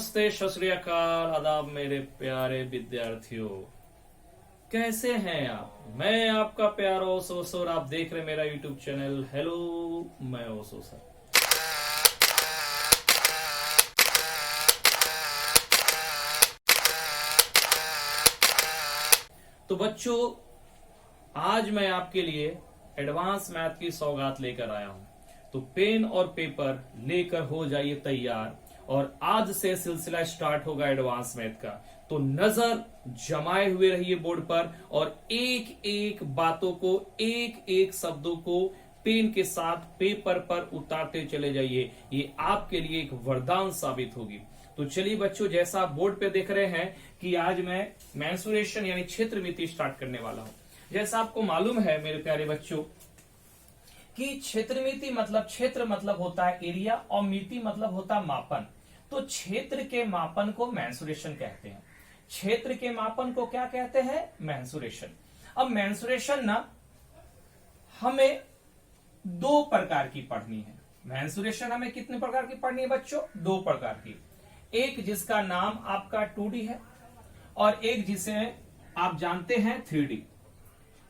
नमस्ते, सत श्री अकाल, आदाब मेरे प्यारे विद्यार्थियों। कैसे हैं आप? मैं आपका प्यारा ओशो सर, आप देख रहे मेरा यूट्यूब चैनल। हेलो, मैं ओशो सर। तो बच्चों, आज मैं आपके लिए एडवांस मैथ की सौगात लेकर आया हूं। तो पेन और पेपर लेकर हो जाइए तैयार, और आज से सिलसिला स्टार्ट होगा एडवांस मैथ का। तो नजर जमाए हुए रहिए बोर्ड पर, और एक एक बातों को, एक एक शब्दों को पेन के साथ पेपर पर उतारते चले जाइए। ये आपके लिए एक वरदान साबित होगी। तो चलिए बच्चों, जैसा आप बोर्ड पे देख रहे हैं कि आज मैं मेंसुरेशन यानी क्षेत्रमिति स्टार्ट करने वाला हूं। जैसा आपको मालूम है मेरे प्यारे बच्चों कि क्षेत्रमिति मतलब, क्षेत्र मतलब होता है एरिया, और मिति मतलब होता है मापन। तो क्षेत्र के मापन को मेंसुरेशन कहते हैं। क्षेत्र के मापन को क्या कहते हैं? मेंसुरेशन। अब मेंसुरेशन ना हमें दो प्रकार की पढ़नी है। मेंसुरेशन हमें कितने प्रकार की पढ़नी है बच्चों? दो प्रकार की। एक जिसका नाम आपका 2D है, और एक जिसे आप जानते हैं 3D।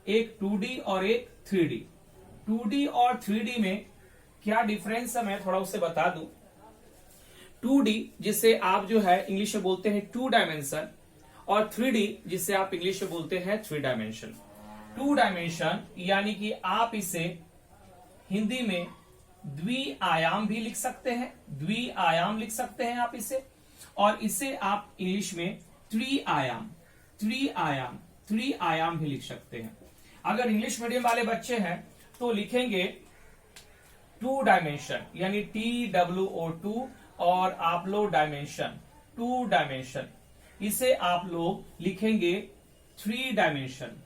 एक 2D और एक 3D। 2D और 3D में क्या डिफरेंस है, मैं थोड़ा उसे बता दूं। 2D जिसे आप जो है इंग्लिश में बोलते हैं 2 डायमेंशन, और 3D जिसे आप इंग्लिश में बोलते हैं 3 डायमेंशन। 2 डायमेंशन यानी कि आप इसे हिंदी में द्विआयाम भी लिख सकते हैं, द्विआयाम लिख सकते हैं आप इसे। और इसे आप इंग्लिश में त्रिआयाम, त्रिआयाम, त्रिआयाम भी लिख सकते हैं। अगर इंग्लिश मीडियम वाले बच्चे हैं तो लिखेंगे 2 डायमेंशन यानी TWO2, और आप लोग डायमेंशन 2 डायमेंशन, इसे आप लोग लिखेंगे 3 डायमेंशन,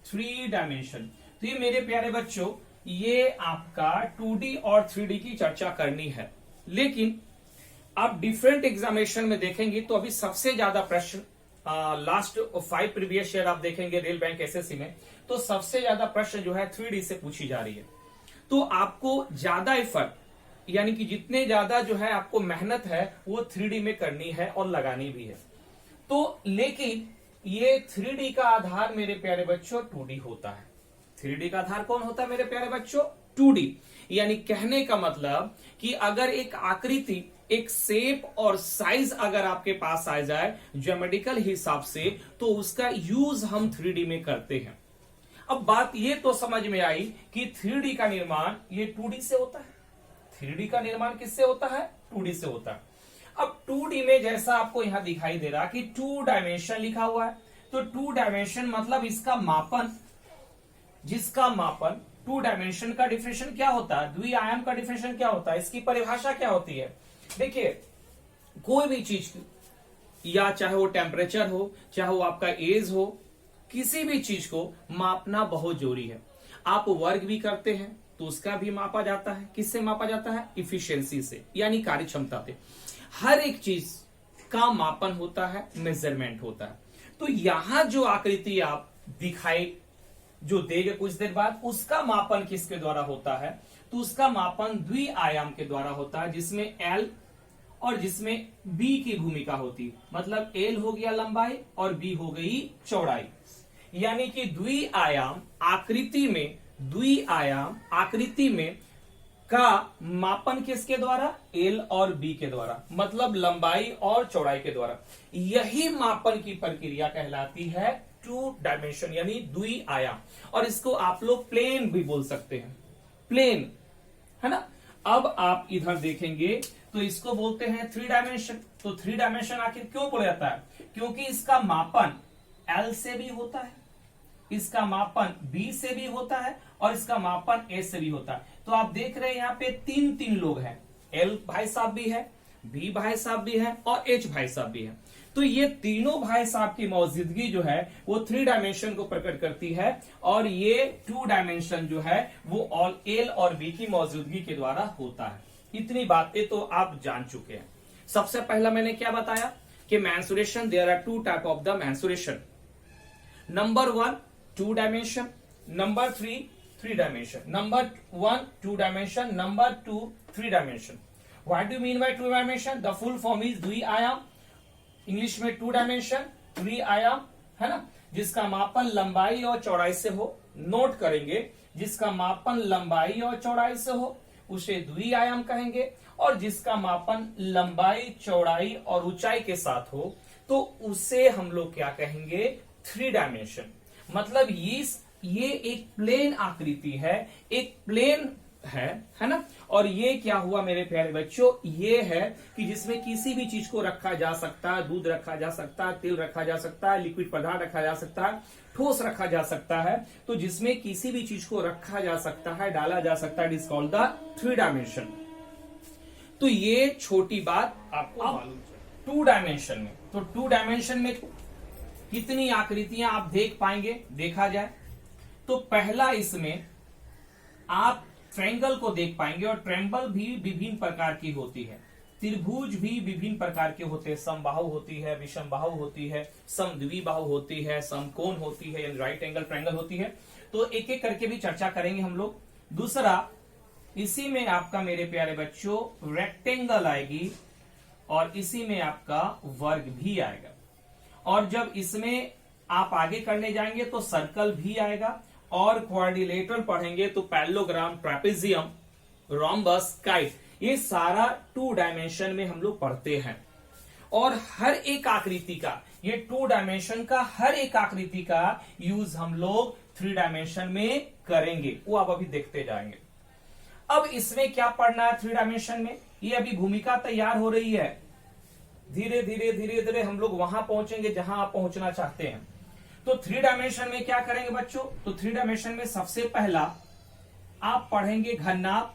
3 डायमेंशन। तो ये मेरे प्यारे बच्चों, ये आपका 2D और 3D की चर्चा करनी है। लेकिन आप डिफरेंट एग्जामिनेशन में देखेंगे तो अभी सबसे ज्यादा प्रश्न लास्ट 5 प्रीवियस ईयर आप देखेंगे रेल बैंक एसएससी में, तो सबसे ज्यादा प्रश्न जो है 3D से पूछी जा रही है। तो आपको ज्यादा एफर्ट यानी कि जितने ज्यादा जो है आपको मेहनत है वो 3D में करनी है और लगानी भी है। तो लेकिन ये 3D का आधार मेरे प्यारे बच्चों 2D होता है। 3D का आधार कौन होता है मेरे प्यारे बच्चों? 2D। यानी कहने का मतलब कि अगर एक आकृति, एक शेप और साइज अगर आपके पास आ जाए ज्योमेट्रिकल हिसाब से, तो उसका यूज हम 3D में करते हैं। अब बात ये तो समझ में आई कि 3D का निर्माण ये 2D से होता है। 3D का निर्माण किससे होता है? 2D से होता है। अब 2D में जैसा आपको यहां दिखाई दे रहा कि 2 डायमेंशन लिखा हुआ है, तो 2 डायमेंशन मतलब इसका मापन, जिसका मापन 2 डायमेंशन का डिफिनेशन क्या होता है, द्विआयाम का डिफिनेशन क्या होता है, इसकी परिभाषा क्या होती है? देखिए, कोई भी चीज या चाहे वो टेम्परेचर हो, चाहे वो आपका एज हो, किसी भी चीज को मापना बहुत जरूरी है। आप वर्क भी करते हैं तो उसका भी मापा जाता है। किससे मापा जाता है? इफिशियंसी से, यानी कार्य क्षमता से। हर एक चीज का मापन होता है, मेजरमेंट होता है। तो यहां जो आकृति आप दिखाई जो देगा कुछ देर बाद, उसका मापन किसके द्वारा होता है? तो उसका मापन द्विआयाम के द्वारा होता है, जिसमें L और जिसमें B की भूमिका होती है। मतलब L हो गया लंबाई और B हो गई चौड़ाई। यानी कि द्विआयाम आकृति में, द्विआयाम आकृति में का मापन किसके द्वारा? L और B के द्वारा, मतलब लंबाई और चौड़ाई के द्वारा। यही मापन की प्रक्रिया कहलाती है 2 डायमेंशन यानी द्विआयाम। और इसको आप लोग प्लेन भी बोल सकते हैं, प्लेन, है ना। अब आप इधर देखेंगे तो इसको बोलते हैं 3 डायमेंशन। तो 3 डायमेंशन आखिर क्यों बोला जाता है? क्योंकि इसका मापन L से भी होता है, इसका मापन B से भी होता है, और इसका मापन A से भी होता है। तो आप देख रहे हैं यहाँ पे 3 लोग हैं। L भाई साहब भी है, B भाई साहब भी है, और H भाई साहब भी है। तो ये तीनों भाई साहब की मौजूदगी जो है वो 3 डायमेंशन को प्रकट करती है, और ये 2 डायमेंशन जो है वो ऑल L और B की मौजूदगी के द्वारा होता है। इतनी बातें तो आप जान चुके हैं। सबसे पहला मैंने क्या बताया कि mensuration, there are 2 type of the mensuration. Number 1 2 dimension, number 3 3 dimension. Number 1 2 dimension, number 2 3 dimension. What do mean by two dimension? The full form is द्विआयाम, इंग्लिश में टू डायमेंशन, द्विआयाम, है ना, जिसका मापन लंबाई और चौड़ाई से हो। नोट करेंगे, जिसका मापन लंबाई और चौड़ाई से हो उसे द्विआयाम कहेंगे, और जिसका मापन लंबाई, चौड़ाई और ऊंचाई के साथ हो तो उसे हम लोग क्या कहेंगे? Three dimension. मतलब ये एक प्लेन आकृति है, एक प्लेन है ना। और ये क्या हुआ मेरे प्यारे बच्चों? ये है कि जिसमें किसी भी चीज को रखा जा सकता है, दूध रखा जा सकता है, तेल रखा जा सकता है, लिक्विड पदार्थ रखा जा सकता है, ठोस रखा जा सकता है। तो जिसमें किसी भी चीज को रखा जा सकता है, डाला जा सकता है, it is called the three dimension. तो ये छोटी बात आपको मालूम है। टू डायमेंशन में, तो टू डायमेंशन में कितनी आकृतियां आप देख पाएंगे? देखा जाए तो पहला इसमें आप ट्रायंगल को देख पाएंगे, और ट्रायंगल भी विभिन्न प्रकार की होती है। त्रिभुज भी विभिन्न प्रकार के होते हैं, समबाहु होती है, विषमबाहु होती है, समद्विबाहु होती है, समकोण होती है, यानी राइट एंगल ट्रायंगल होती है। तो एक एक करके भी चर्चा करेंगे हम लोग। दूसरा, इसी में आपका मेरे प्यारे बच्चों रेक्टेंगल आएगी, और इसी में आपका वर्ग भी आएगा। और जब इसमें आप आगे करने जाएंगे तो सर्कल भी आएगा, और क्वाड्रिलेटरल पढ़ेंगे तो पैरेललोग्राम, ट्रेपेजियम, रोम्बस, काइट, ये सारा टू डायमेंशन में हम लोग पढ़ते हैं। और हर एक आकृति का, ये टू डायमेंशन का हर एक आकृति का यूज हम लोग थ्री डायमेंशन में करेंगे, वो आप अभी देखते जाएंगे। अब इसमें क्या पढ़ना है थ्री डायमेंशन में? ये अभी भूमिका तैयार हो रही है। धीरे धीरे धीरे धीरे हम लोग वहां पहुंचेंगे जहां आप पहुंचना चाहते हैं। तो थ्री डायमेंशन में क्या करेंगे बच्चों? तो थ्री डायमेंशन में सबसे पहला आप पढ़ेंगे घननाभ,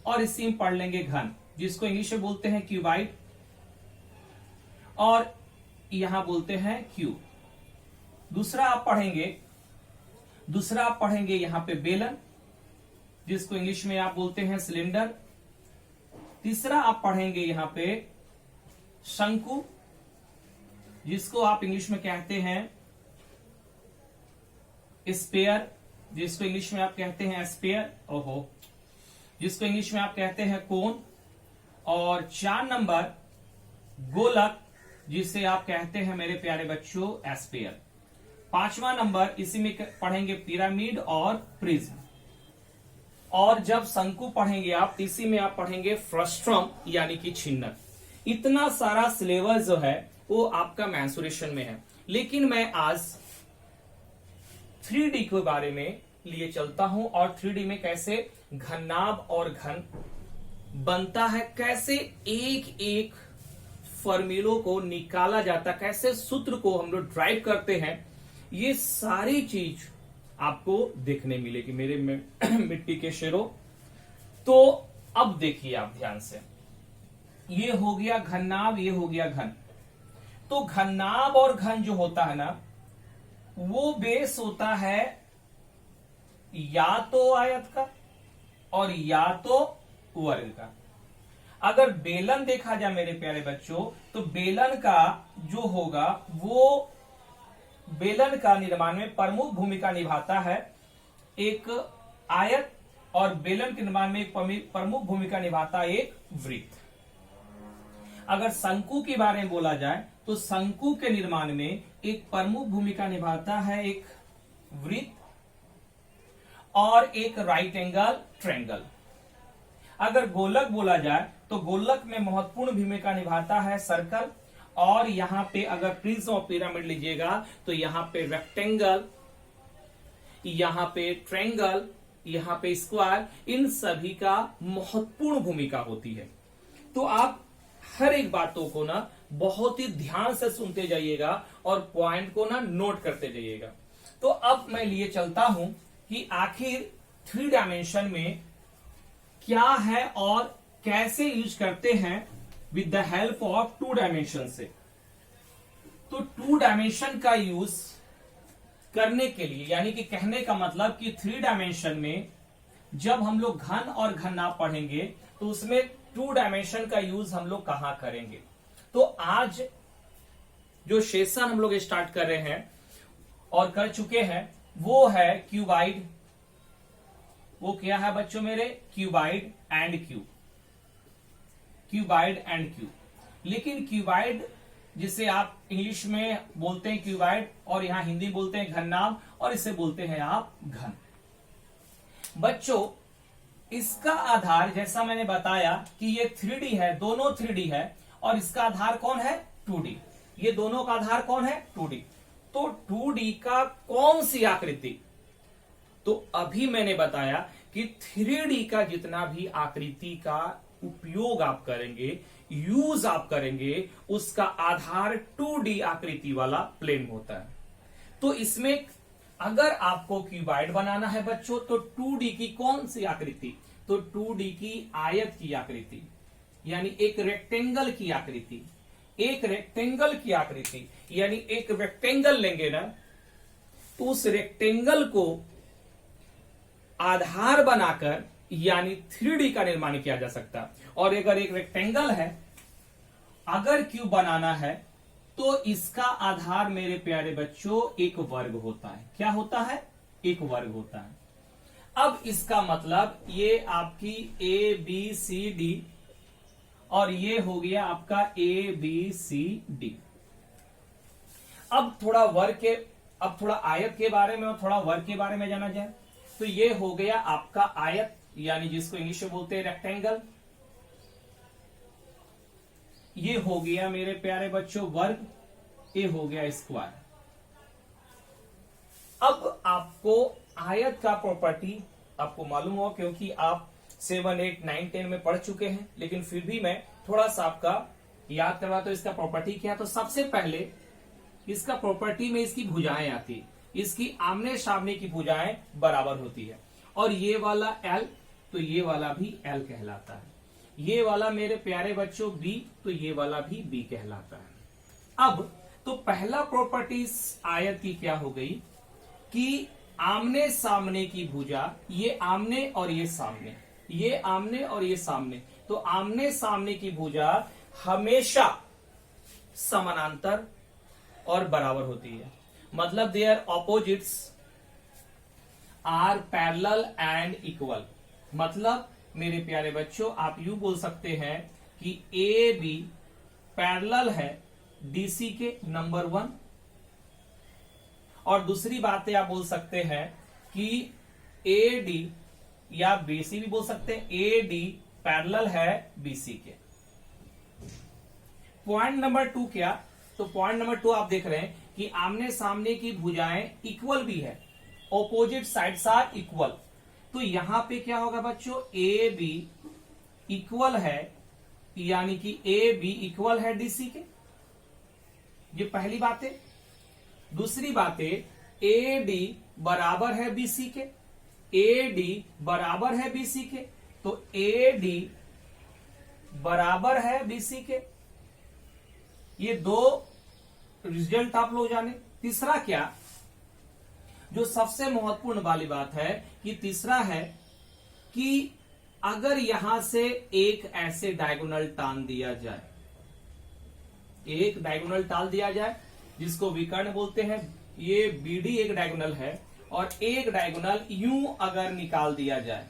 और इसी में पढ़ लेंगे घन, जिसको इंग्लिश में बोलते हैं क्यूबाइड, और यहां बोलते हैं क्यूब। दूसरा आप पढ़ेंगे यहां पे बेलन, जिसको इंग्लिश में आप बोलते हैं सिलेंडर। तीसरा आप पढ़ेंगे यहां पे शंकु, जिसको आप इंग्लिश में कहते हैं स्पेयर, जिसको इंग्लिश में आप कहते हैं स्पेयर, जिसको इंग्लिश में आप कहते हैं कोन। और 4 नंबर गोलक, जिसे आप कहते हैं मेरे प्यारे बच्चों स्पेयर। 5वां नंबर इसी में पढ़ेंगे पिरामिड और प्रिज्म। और जब शंकु पढ़ेंगे आप, इसी में आप पढ़ेंगे फ्रस्ट्रम यानी कि छिन्नक। इतना सारा सिलेबस जो है वो आपका मेंसुरेशन में है। लेकिन मैं आज 3D के बारे में लिए चलता हूं, और 3D में कैसे घननाभ और घन बनता है, कैसे एक एक फॉर्मूलों को निकाला जाता, कैसे सूत्र को हम लोग ड्राइव करते हैं, ये सारी चीज आपको देखने मिलेगी मेरे मिट्टी के शेरों। तो अब देखिए आप ध्यान से, ये हो गया घननाभ, ये हो गया घन। तो घननाभ और घन जो होता है ना, वो बेस होता है या तो आयत का और या तो वर्ग का। अगर बेलन देखा जाए मेरे प्यारे बच्चों, तो बेलन का जो होगा वो बेलन का निर्माण में प्रमुख भूमिका निभाता है एक आयत, और बेलन के निर्माण में एक प्रमुख भूमिका निभाता है एक वृत्त। अगर शंकु के बारे में बोला जाए तो शंकु के निर्माण में एक प्रमुख भूमिका निभाता है एक वृत्त और एक राइट एंगल ट्रायंगल। अगर गोलक बोला जाए तो गोलक में महत्वपूर्ण भूमिका निभाता है सर्कल, और यहां पे अगर प्रिज्म और पिरामिड लीजिएगा तो यहां पे रेक्टेंगल, यहां पे ट्रायंगल, यहां पे स्क्वायर, इन सभी का महत्वपूर्ण भूमिका होती है। तो आप हर एक बातों को ना बहुत ही ध्यान से सुनते जाइएगा और पॉइंट को ना नोट करते जाइएगा। तो अब मैं लिए चलता हूं कि आखिर थ्री डायमेंशन में क्या है और कैसे यूज करते हैं with the help of two dimension से। तो टू डायमेंशन का यूज करने के लिए, यानी कि कहने का मतलब कि थ्री डायमेंशन में जब हम लोग घन और घननाभ पढ़ेंगे तो उसमें टू डायमेंशन का यूज हम लोग कहां करेंगे। तो आज जो सेशन हम लोग स्टार्ट कर रहे हैं और कर चुके हैं वो है क्यूबाइड। वो क्या है बच्चों मेरे? Cuboid and cube. Cuboid and cube. लेकिन क्यूबाइड जिसे आप इंग्लिश में बोलते हैं क्यूबाइड और यहां हिंदी बोलते हैं घननाभ और इसे बोलते हैं आप घन। बच्चों इसका आधार जैसा मैंने बताया कि ये 3D है, दोनों 3D है और इसका आधार कौन है 2D। ये दोनों का आधार कौन है 2D। तो 2D का कौन सी आकृति, तो अभी मैंने बताया कि 3D का जितना भी आकृति का उपयोग आप करेंगे, यूज आप करेंगे, उसका आधार 2D आकृति वाला प्लेन होता है। तो इसमें अगर आपको क्यूबाइड बनाना है बच्चों तो 2D की कौन सी आकृति, तो 2D की आयत की आकृति, यानी एक रेक्टेंगल की आकृति। एक रेक्टेंगल की आकृति यानी एक रेक्टेंगल लेंगे ना, तो उस रेक्टेंगल को आधार बनाकर यानी 3D का निर्माण किया जा सकता है। और अगर एक रेक्टेंगल है, अगर क्यूब बनाना है तो इसका आधार मेरे प्यारे बच्चों एक वर्ग होता है। क्या होता है, एक वर्ग होता है। अब इसका मतलब ये आपकी ए बी सी डी और ये हो गया आपका ए बी सी डी। अब थोड़ा आयत के बारे में और थोड़ा वर्ग के बारे में जाना जाए तो ये हो गया आपका आयत, यानी जिसको इंग्लिश में बोलते हैं रेक्टेंगल। ये हो गया मेरे प्यारे बच्चों वर्ग, ये हो गया स्क्वायर। अब आपको आयत का प्रॉपर्टी आपको मालूम हो क्योंकि आप 7, 8, 9, 10 में पढ़ चुके हैं, लेकिन फिर भी मैं थोड़ा सा आपका याद करवा। तो इसका प्रॉपर्टी क्या है, तो सबसे पहले इसका प्रॉपर्टी में इसकी भुजाएं आती है। इसकी आमने सामने की भुजाएं बराबर होती है और ये वाला L तो ये वाला भी L कहलाता है। ये वाला मेरे प्यारे बच्चों B तो ये वाला भी B कहलाता है। अब तो पहला प्रॉपर्टी आयत की क्या हो गई कि आमने सामने की भुजा, ये आमने और ये सामने, ये आमने और ये सामने, तो आमने सामने की भुजा हमेशा समानांतर और बराबर होती है। मतलब their opposites are parallel and equal. मतलब मेरे प्यारे बच्चों आप यूं बोल सकते हैं कि ए बी पैरेलल है डीसी के नंबर 1, और दूसरी बातें आप बोल सकते हैं कि ए डी या बीसी भी बोल सकते हैं, ए डी पैरेलल है बीसी के। पॉइंट नंबर 2 क्या, तो पॉइंट नंबर 2 आप देख रहे हैं कि आमने सामने की भुजाएं इक्वल भी है, ऑपोजिट साइड्स आर इक्वल। तो यहां पे क्या होगा बच्चों, ए बी इक्वल है, यानी कि ए बी इक्वल है डीसी के। ये पहली बात है। दूसरी बात है ए डी बराबर है बीसी के, ए डी बराबर है बीसी के, तो ए डी बराबर है बीसी के। ये दो रिजल्ट आप लोग जाने। तीसरा क्या, जो सबसे महत्वपूर्ण वाली बात है कि तीसरा है कि अगर यहां से एक ऐसे डायगोनल टान दिया जाए, एक डायगोनल टाल दिया जाए जिसको विकर्ण बोलते हैं, ये बीडी एक डायगोनल है और एक डायगोनल यूं अगर निकाल दिया जाए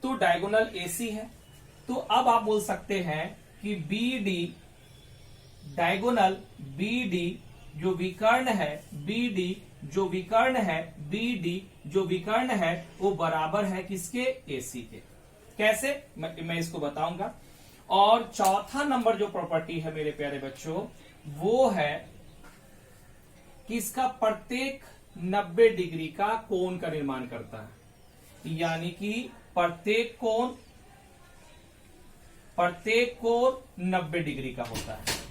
तो डायगोनल एसी है। तो अब आप बोल सकते हैं कि बीडी डायगोनल बीडी जो विकर्ण है, बीडी जो विकर्ण है, बीडी जो विकर्ण है वो बराबर है किसके, एसी के। कैसे, मैं इसको बताऊंगा। और चौथा नंबर जो प्रॉपर्टी है मेरे प्यारे बच्चों वो है कि इसका प्रत्येक 90 डिग्री का कोण का निर्माण करता है, यानी कि प्रत्येक कोण 90 डिग्री का होता है।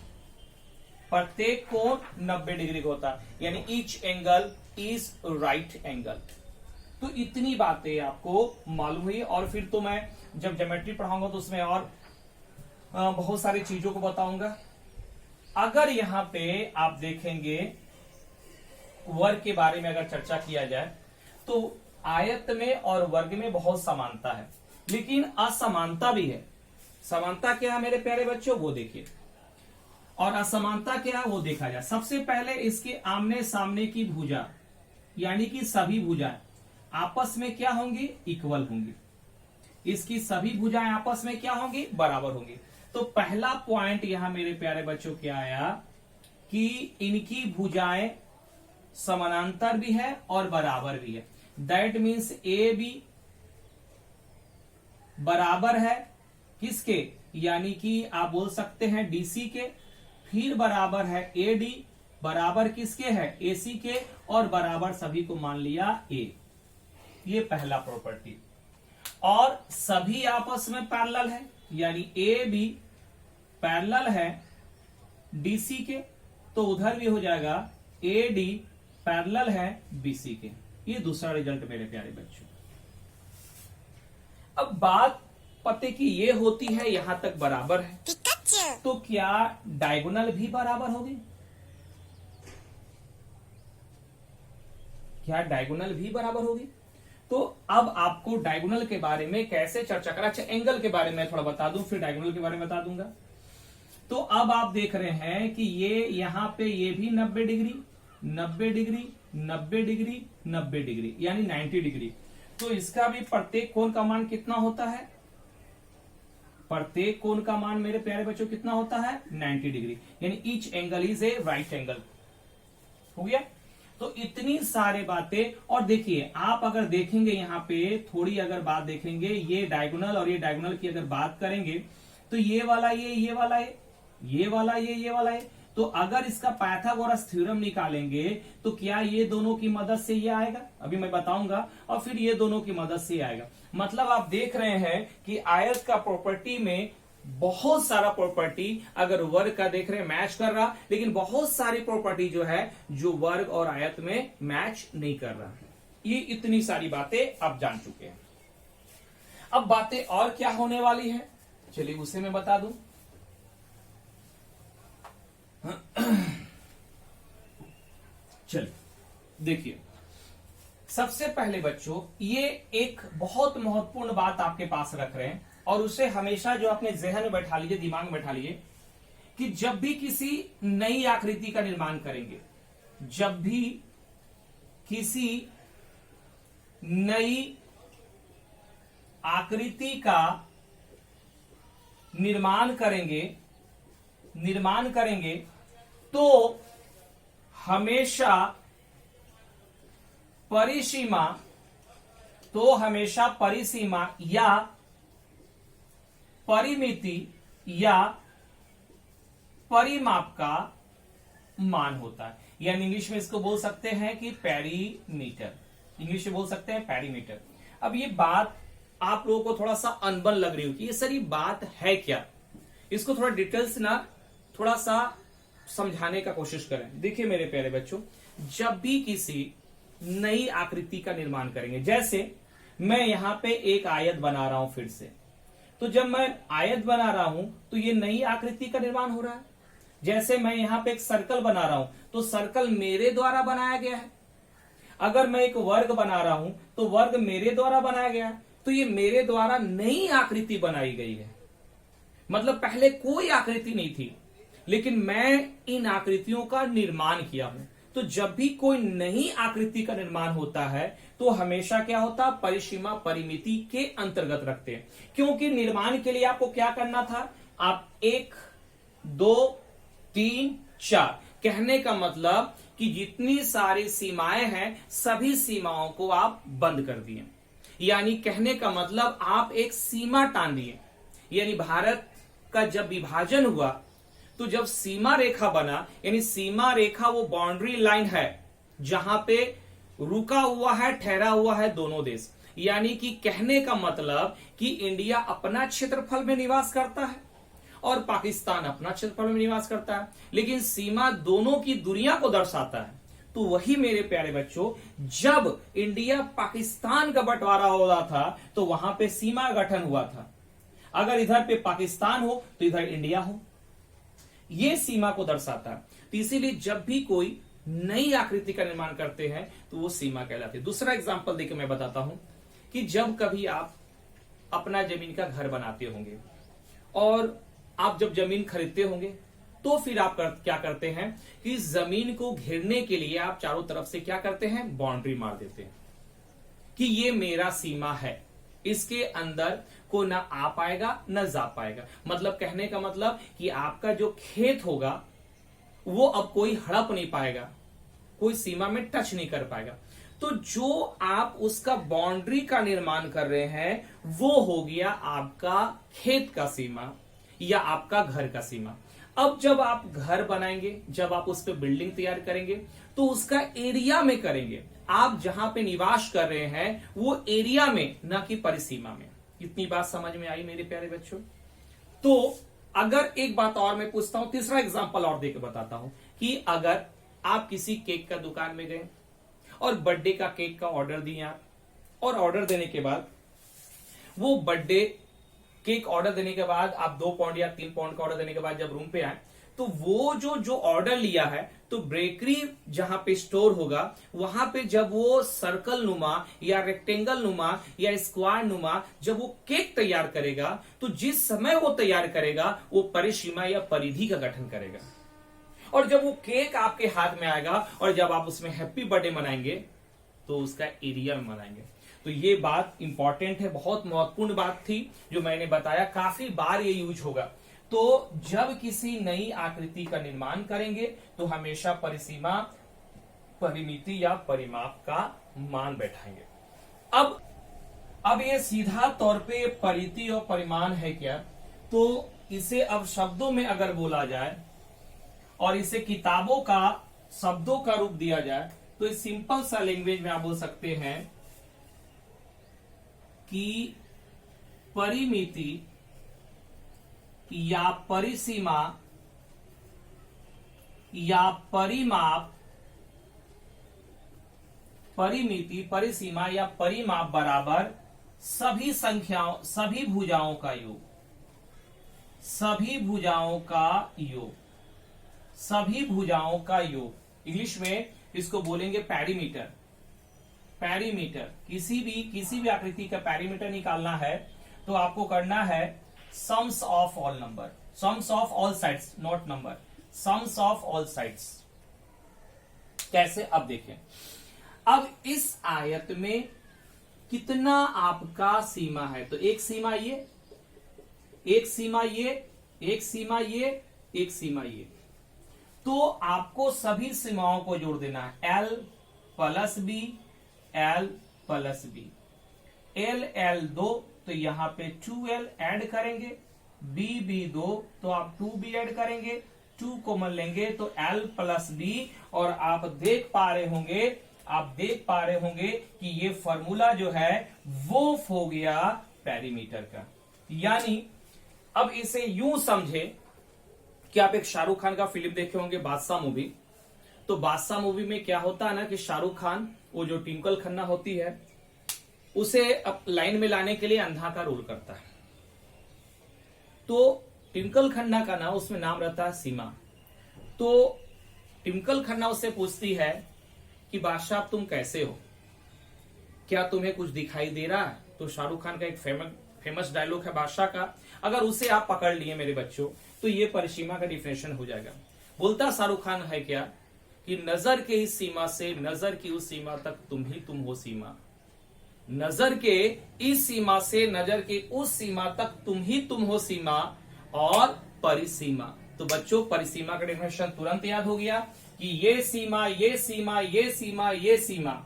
प्रत्येक कोण 90 डिग्री का होता है, यानी each angle is right angle. तो इतनी बातें आपको मालूम हुई। और फिर तो मैं जब ज्योमेट्री पढ़ाऊंगा तो उसमें और बहुत सारी चीजों को बताऊंगा। अगर यहां पे आप देखेंगे वर्ग के बारे में अगर चर्चा किया जाए तो आयत में और वर्ग में बहुत समानता है, लेकिन असमानता भी है। समानता क्या है मेरे प्यारे बच्चों वो देखिए, और असमानता क्या है वो देखा जाए। सबसे पहले इसके आमने सामने की भुजा, यानी कि सभी भुजाएं आपस में क्या होंगी, इक्वल होंगी। इसकी सभी भुजाएं आपस में क्या होंगी, बराबर होंगी। तो पहला पॉइंट यहां मेरे प्यारे बच्चों क्या आया कि इनकी भुजाएं समानांतर भी है और बराबर भी है। दैट मीन्स ए बी बराबर है किसके, यानी कि आप बोल सकते हैं डीसी के, फिर बराबर है ए डी, बराबर किसके है, एसी के, और बराबर सभी को मान लिया ए। ये पहला प्रॉपर्टी। और सभी आपस में पैरेलल है, यानी ए बी पैरेलल है डीसी के, तो उधर भी हो जाएगा ए डी पैरेलल है बीसी के। ये दूसरा रिजल्ट मेरे प्यारे बच्चों। अब बात पते की ये होती है, यहां तक बराबर है, तो क्या डायगोनल भी बराबर होगी, क्या डायगोनल भी बराबर होगी? तो अब आपको डायगोनल के बारे में कैसे चर्चा करा। अच्छा, एंगल के बारे में थोड़ा बता दूं, फिर डायगोनल के बारे में बता दूंगा। तो अब आप देख रहे हैं कि ये यहां पे ये भी 90 डिग्री 90 डिग्री 90 डिग्री 90 डिग्री यानी 90 डिग्री। तो इसका भी प्रत्येक कोण का मान कितना होता है, प्रत्येक कोण का मान मेरे प्यारे बच्चों कितना होता है, 90 डिग्री, यानी each angle is a right angle. हो गया। तो इतनी सारे बातें। और देखिए आप अगर देखेंगे यहां पे थोड़ी अगर बात देखेंगे, ये डायगोनल और ये डायगोनल की अगर बात करेंगे तो ये वाला ये वाला ये वाला ये वाला है। तो अगर इसका पाइथागोरस थ्योरम निकालेंगे तो क्या ये दोनों की मदद से ये आएगा, अभी मैं बताऊंगा, और फिर ये दोनों की मदद से आएगा। मतलब आप देख रहे हैं कि आयत का प्रॉपर्टी में बहुत सारा प्रॉपर्टी, अगर वर्ग का देख रहे हैं मैच कर रहा, लेकिन बहुत सारी प्रॉपर्टी जो है जो वर्ग और आयत में मैच नहीं कर रहा। ये इतनी सारी बातें आप जान चुके हैं। अब बातें और क्या होने वाली है, चलिए उसे मैं बता दूं। चलिए देखिए, सबसे पहले बच्चों ये एक बहुत महत्वपूर्ण बात आपके पास रख रहे हैं, और उसे हमेशा जो अपने जहन में बैठा लीजिए, दिमाग में बैठा लीजिए कि जब भी किसी नई आकृति का निर्माण करेंगे, जब भी किसी नई आकृति का निर्माण करेंगे तो हमेशा परिसीमा या परिमिति या परिमाप का मान होता है, यानी इंग्लिश में इसको बोल सकते हैं कि पेरीमीटर, इंग्लिश में बोल सकते हैं पेरीमीटर। अब ये बात आप लोगों को थोड़ा सा अनबन लग रही होगी, ये सारी बात है क्या, इसको थोड़ा डिटेल्स ना थोड़ा सा समझाने का कोशिश करें। देखिए मेरे प्यारे बच्चों, जब भी किसी नई आकृति का निर्माण करेंगे, जैसे मैं यहां पे एक आयत बना रहा हूं फिर से, तो जब मैं आयत बना रहा हूं तो ये नई आकृति का निर्माण हो रहा है। जैसे मैं यहां पे एक सर्कल बना रहा हूं तो सर्कल मेरे द्वारा बनाया गया है। अगर मैं एक वर्ग बना रहा हूं तो वर्ग मेरे द्वारा बनाया गया है, तो ये मेरे द्वारा नई आकृति बनाई गई है। मतलब पहले कोई आकृति नहीं थी, लेकिन मैं इन आकृतियों का निर्माण किया हूं। तो जब भी कोई नई आकृति का निर्माण होता है तो हमेशा क्या होता है, परिसीमा परिमिति के अंतर्गत रखते हैं, क्योंकि निर्माण के लिए आपको क्या करना था, आप 1 2 3 4 कहने का मतलब कि जितनी सारी सीमाएं हैं सभी सीमाओं को आप बंद कर दिए, यानी कहने का मतलब आप एक सीमा टान दिए। यानी भारत का जब विभाजन हुआ तो जब सीमा रेखा बना, यानी सीमा रेखा वो बाउंड्री लाइन है जहां पे रुका हुआ है, ठहरा हुआ है दोनों देश। यानी कि कहने का मतलब कि इंडिया अपना क्षेत्रफल में निवास करता है और पाकिस्तान अपना क्षेत्रफल में निवास करता है, लेकिन सीमा दोनों की दूरियां को दर्शाता है। तो वही मेरे प्यारे बच्चों, जब इंडिया पाकिस्तान का बंटवारा हो रहा था तो वहां पे सीमा गठन हुआ था। अगर इधर पे पाकिस्तान हो तो इधर इंडिया हो, ये सीमा को दर्शाता है। तो इसीलिए जब भी कोई नई आकृति का निर्माण करते हैं तो वो सीमा कहलाती है। दूसरा एग्जांपल देकर मैं बताता हूं कि जब कभी आप अपना जमीन का घर बनाते होंगे और आप जब जमीन खरीदते होंगे तो फिर आप क्या करते हैं कि जमीन को घेरने के लिए आप चारों तरफ से क्या करते हैं, बाउंड्री मार देते हैं कि ये मेरा सीमा है। इसके अंदर को ना आ पाएगा न जा पाएगा। मतलब कहने का मतलब कि आपका जो खेत होगा वो अब कोई हड़प नहीं पाएगा, कोई सीमा में टच नहीं कर पाएगा। तो जो आप उसका बाउंड्री का निर्माण कर रहे हैं वो हो गया आपका खेत का सीमा या आपका घर का सीमा। अब जब आप घर बनाएंगे, जब आप उस पर बिल्डिंग तैयार करेंगे तो उसका एरिया में करेंगे। आप जहां पे निवास कर रहे हैं वो एरिया में, ना कि परिसीमा में। इतनी बात समझ में आई मेरे प्यारे बच्चों? तो अगर एक बात और मैं पूछता हूं, तीसरा एग्जांपल और देकर बताता हूं कि अगर आप किसी केक का दुकान में गए और बर्थडे का केक का ऑर्डर दिए आप, और ऑर्डर देने के बाद वो बर्थडे केक ऑर्डर देने के बाद आप 2 पाउंड या 3 पाउंड का ऑर्डर देने के बाद जब रूम पे आए तो वो जो ऑर्डर लिया है, तो बेकरी जहां पे स्टोर होगा वहां पे जब वो सर्कल नुमा या रेक्टेंगल नुमा या स्क्वायर नुमा जब वो केक तैयार करेगा, तो जिस समय वो तैयार करेगा वो परिसीमा या परिधि का गठन करेगा। और जब वो केक आपके हाथ में आएगा और जब आप उसमें हैप्पी बर्थडे मनाएंगे तो उसका एरिया में मनाएंगे। तो ये बात इंपॉर्टेंट है, बहुत महत्वपूर्ण बात थी जो मैंने बताया, काफी बार ये यूज होगा। तो जब किसी नई आकृति का निर्माण करेंगे तो हमेशा परिसीमा, परिमिति या परिमाप का मान बैठाएंगे। अब ये सीधा तौर पे परिधि और परिमाण है क्या, तो इसे अब शब्दों में अगर बोला जाए और इसे किताबों का शब्दों का रूप दिया जाए तो इस सिंपल सा लैंग्वेज में आप बोल सकते हैं कि परिमिति या परिसीमा या परिमाप, परिमिति, परिसीमा या परिमाप बराबर सभी संख्याओं, सभी भुजाओं का योग, सभी भुजाओं का योग, सभी भुजाओं का योग। इंग्लिश में इसको बोलेंगे पेरीमीटर। पेरीमीटर, किसी भी आकृति का पेरीमीटर निकालना है तो आपको करना है sums of all number, sums of all sides, not number, sums of all sides. कैसे? अब देखिए, अब इस आयत में कितना आपका सीमा है, तो एक सीमा ये, एक सीमा ये, एक सीमा ये, एक सीमा ये। तो आपको सभी सीमाओं को जोड़ देना है, L plus B, L plus B, L 2 तो यहां पे 2L ऐड करेंगे, B 2 तो आप 2B ऐड करेंगे, 2 कॉमन लेंगे तो L प्लस बी। और आप देख पा रहे होंगे कि ये फॉर्मूला जो है वो हो गया पेरीमीटर का। यानी अब इसे यूं समझे कि आप एक शाहरुख खान का फिल्म देखे होंगे, बादशाह मूवी। तो बादशाह मूवी में क्या होता है ना कि शाहरुख खान, वो जो ट्विंकल खन्ना होती है, उसे अब लाइन में लाने के लिए अंधा का रोल करता है। तो ट्विंकल खन्ना का ना उसमें नाम रहता है सीमा। तो ट्विंकल खन्ना उससे पूछती है कि बादशाह तुम कैसे हो, क्या तुम्हें कुछ दिखाई दे रहा है? तो शाहरुख खान का एक फेमस डायलॉग है बादशाह का, अगर उसे आप पकड़ लिए मेरे बच्चों तो ये परिसीमा का डिफिनेशन हो जाएगा। बोलता शाहरुख खान है क्या कि नजर के इस सीमा से नजर की उस सीमा तक तुम ही तुम हो सीमा, नजर के इस सीमा से नजर के उस सीमा तक तुम ही तुम हो सीमा। और परिसीमा, तो बच्चों परिसीमा का डेफिनेशन तुरंत याद हो गया कि ये सीमा, ये सीमा, ये सीमा, ये सीमा,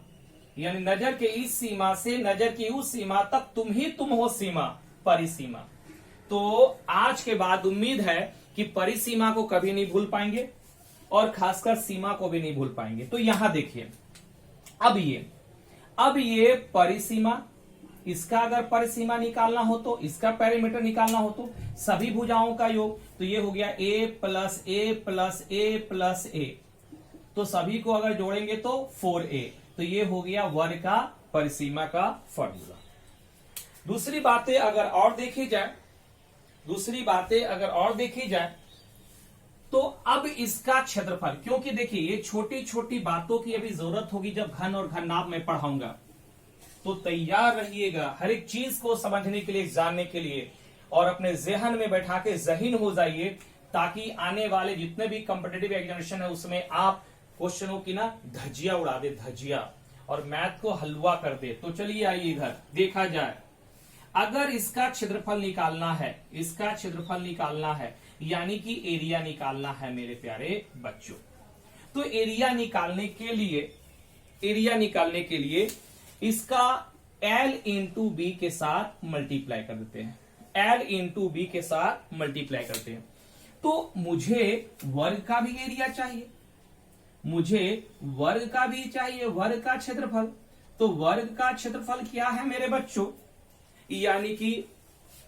यानी नजर के इस सीमा से नजर की उस सीमा तक तुम ही तुम हो सीमा, परिसीमा। तो आज के बाद उम्मीद है कि परिसीमा को कभी नहीं भूल पाएंगे और खासकर सीमा को भी नहीं भूल पाएंगे। तो यहां देखिए, अब ये परिसीमा, इसका अगर परिसीमा निकालना हो तो, इसका पेरीमीटर निकालना हो तो सभी भुजाओं का योग, तो ये हो गया a plus a plus a plus a. तो सभी को अगर जोड़ेंगे तो 4a, तो ये हो गया वर्ग का परिसीमा का फॉर्मूला। दूसरी बातें अगर और देखी जाए तो अब इसका क्षेत्रफल, क्योंकि देखिए ये छोटी छोटी बातों की अभी जरूरत होगी जब घन और घननाप में पढ़ाऊंगा, तो तैयार रहिएगा हर एक चीज को समझने के लिए, जानने के लिए, और अपने जहन में बैठा के ज़हीन हो जाइए, ताकि आने वाले जितने भी कॉम्पिटिटिव एग्जामिनेशन है उसमें आप क्वेश्चनों की ना धज्जियां उड़ा दे, धज्जियां, और मैथ को हलवा कर दे। तो चलिए आइए इधर देखा जाए अगर इसका क्षेत्रफल निकालना है, इसका क्षेत्रफल निकालना है यानी कि एरिया निकालना है मेरे प्यारे बच्चों, तो एरिया निकालने के लिए इसका L इंटू बी के साथ मल्टीप्लाई कर देते हैं, L इंटू बी के साथ मल्टीप्लाई करते हैं। तो मुझे वर्ग का भी एरिया चाहिए, मुझे वर्ग का भी चाहिए, वर्ग का क्षेत्रफल। तो वर्ग का क्षेत्रफल क्या है मेरे बच्चों, यानी कि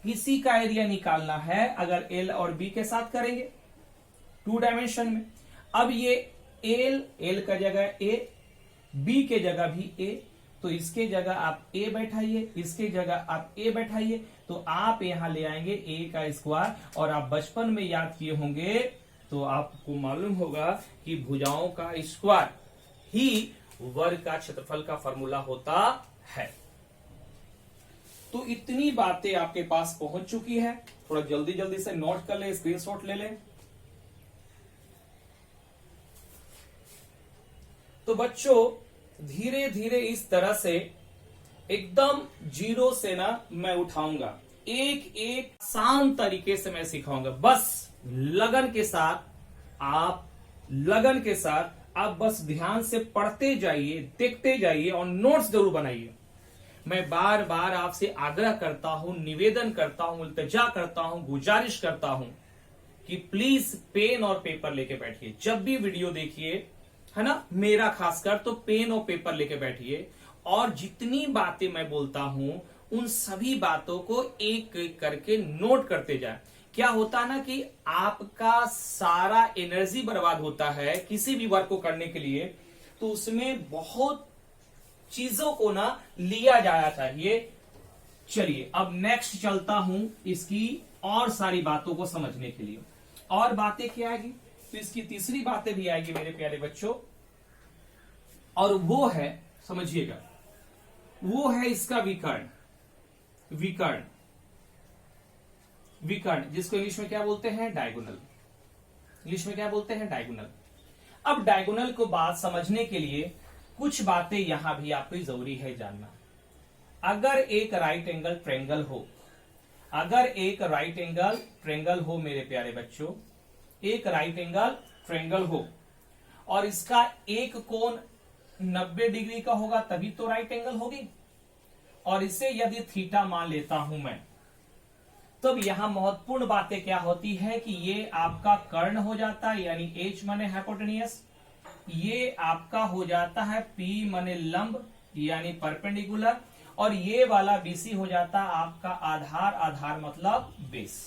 इसी का एरिया निकालना है अगर L और B के साथ करेंगे 2 डायमेंशन में। अब ये L का जगह A, B के जगह भी A, तो इसके जगह आप A बैठाइए, इसके जगह आप A बैठाइए, तो आप यहां ले आएंगे A का स्क्वायर। और आप बचपन में याद किए होंगे तो आपको मालूम होगा कि भुजाओं का स्क्वायर ही वर्ग का क्षेत्रफल का फॉर्मूला होता है। तो इतनी बातें आपके पास पहुंच चुकी है, थोड़ा जल्दी जल्दी से नोट कर ले, स्क्रीनशॉट ले लें। तो बच्चों धीरे धीरे इस तरह से एकदम जीरो से ना मैं उठाऊंगा, एक एक आसान तरीके से मैं सिखाऊंगा। बस लगन के साथ आप बस ध्यान से पढ़ते जाइए, देखते जाइए और नोट्स जरूर बनाइए। मैं बार बार आपसे आग्रह करता हूं, निवेदन करता हूं, इल्तिजा करता हूं, गुजारिश करता हूं कि प्लीज पेन और पेपर लेके बैठिए। जब भी वीडियो देखिए, है ना, मेरा खासकर, तो पेन और पेपर लेके बैठिए और जितनी बातें मैं बोलता हूं उन सभी बातों को एक एक करके नोट करते जाए। क्या होता ना कि आपका सारा एनर्जी बर्बाद होता है किसी भी वर्क को करने के लिए, तो उसमें बहुत चीजों को ना लिया जाना चाहिए। चलिए अब नेक्स्ट चलता हूं इसकी और सारी बातों को समझने के लिए। और बातें क्या आएगी, तो इसकी तीसरी बातें भी आएगी मेरे प्यारे बच्चों, और वो है, समझिएगा, वो है इसका विकर्ण। विकर्ण जिसको इंग्लिश में क्या बोलते हैं, डायगोनल। इंग्लिश में क्या बोलते हैं, डायगोनल। अब डायगोनल को बात समझने के लिए कुछ बातें यहां भी आपको जरूरी है जानना। अगर एक राइट एंगल ट्रायंगल हो, अगर एक राइट एंगल ट्रायंगल हो मेरे प्यारे बच्चों, एक राइट एंगल ट्रायंगल हो और इसका एक कोण 90 डिग्री का होगा तभी तो राइट एंगल होगी। और इसे यदि थीटा मान लेता हूं मैं, तब यहां महत्वपूर्ण बातें क्या होती है कि ये आपका कर्ण हो जाता है, यानी H माने हाइपोटेनियस, ये आपका हो जाता है P माने लंब यानी परपेंडिकुलर, और ये वाला BC हो जाता है आपका आधार, आधार मतलब बेस।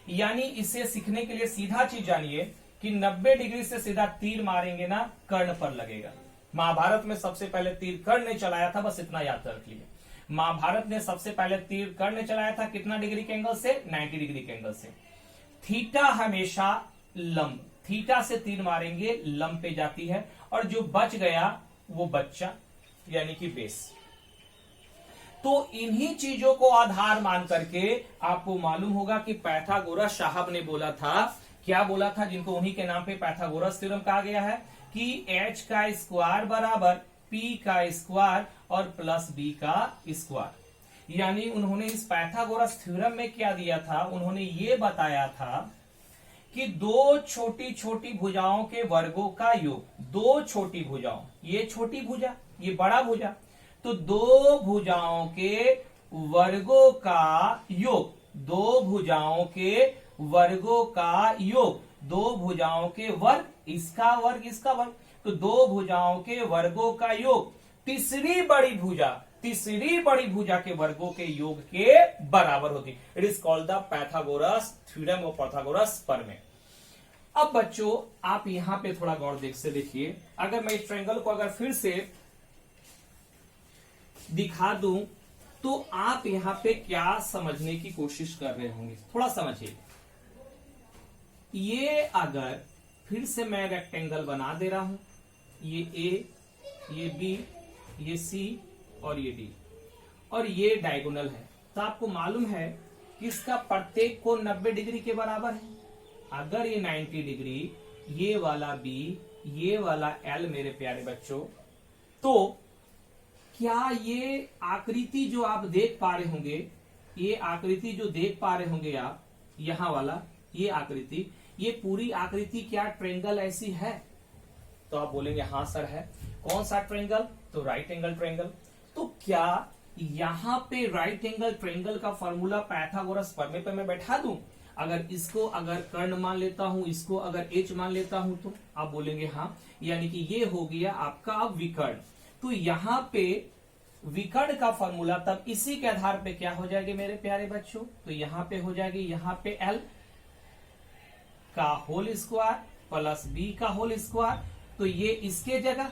यानी इसे सीखने के लिए सीधा चीज जानिए कि 90 डिग्री से सीधा तीर मारेंगे ना, कर्ण पर लगेगा। महाभारत में सबसे पहले तीर कर्ण ने चलाया था, बस इतना याद रख लीजिए। महाभारत ने सबसे पहले तीर कर्ण ने चलाया था, कितना डिग्री के एंगल से, 90 डिग्री के एंगल से। थीटा हमेशा लंब, थीटा से तीर मारेंगे लंब पे जाती है, और जो बच गया वो बच्चा यानी कि बेस। तो इन्हीं चीजों को आधार मान करके आपको मालूम होगा कि पाइथागोरस साहब ने बोला था, क्या बोला था, जिनको उन्हीं के नाम पे पाइथागोरस थ्योरम कहा गया है कि H का स्क्वायर बराबर P का स्क्वायर और प्लस B का स्क्वायर। यानी उन्होंने इस पाइथागोरस थ्योरम में क्या दिया था, उन्होंने ये बताया था कि दो छोटी छोटी भुजाओं के वर्गों का योग, दो छोटी भुजाओं, ये छोटी भुजा, ये बड़ा भुजा, तो दो भुजाओं के वर्गों का योग, दो भुजाओं के वर्गों का योग, दो भुजाओं के वर्ग, इसका वर्ग इसका वर्ग, तो दो भुजाओं के वर्गों का योग तीसरी बड़ी भुजा के वर्गों के योग के बराबर होती। It is called the Pythagoras theorem of Pythagoras प्रमेय। अब बच्चों आप यहां पे थोड़ा गौर से देखिए, अगर मैं इस ट्रायंगल को अगर फिर से दिखा दूं तो आप यहां पे क्या समझने की कोशिश कर रहे होंगे, थोड़ा समझिए। ये अगर फिर से मैं रेक्टेंगल बना दे रहा हूं, ये A, ये B, ये C और ये D, और ये डायगोनल है, तो आपको मालूम है कि इसका प्रत्येक कोण 90 डिग्री के बराबर है। अगर ये 90 डिग्री, ये वाला B, ये वाला L मेरे प्यारे बच्चों, तो क्या ये आकृति जो आप देख पा रहे होंगे, ये आकृति जो देख पा रहे होंगे आप, यहां वाला ये आकृति, ये पूरी आकृति क्या ट्रायंगल ऐसी है? तो आप बोलेंगे हाँ सर है। कौन सा ट्रायंगल? तो राइट एंगल ट्रायंगल। तो क्या यहां पे राइट एंगल ट्रायंगल का फॉर्मूला पाइथागोरस प्रमेय पे मैं बैठा दूं? अगर इसको अगर कर्ण मान लेता हूं, इसको अगर एच मान लेता हूं, तो आप बोलेंगे हाँ, यानी कि ये हो गया आपका विकर्ण। तो यहां पे विकर्ण का फॉर्मूला तब इसी के आधार पे क्या हो जाएगी मेरे प्यारे बच्चों? तो यहां पे हो जाएगी, यहां पे एल का होल स्क्वायर प्लस बी का होल स्क्वायर। तो ये इसके जगह,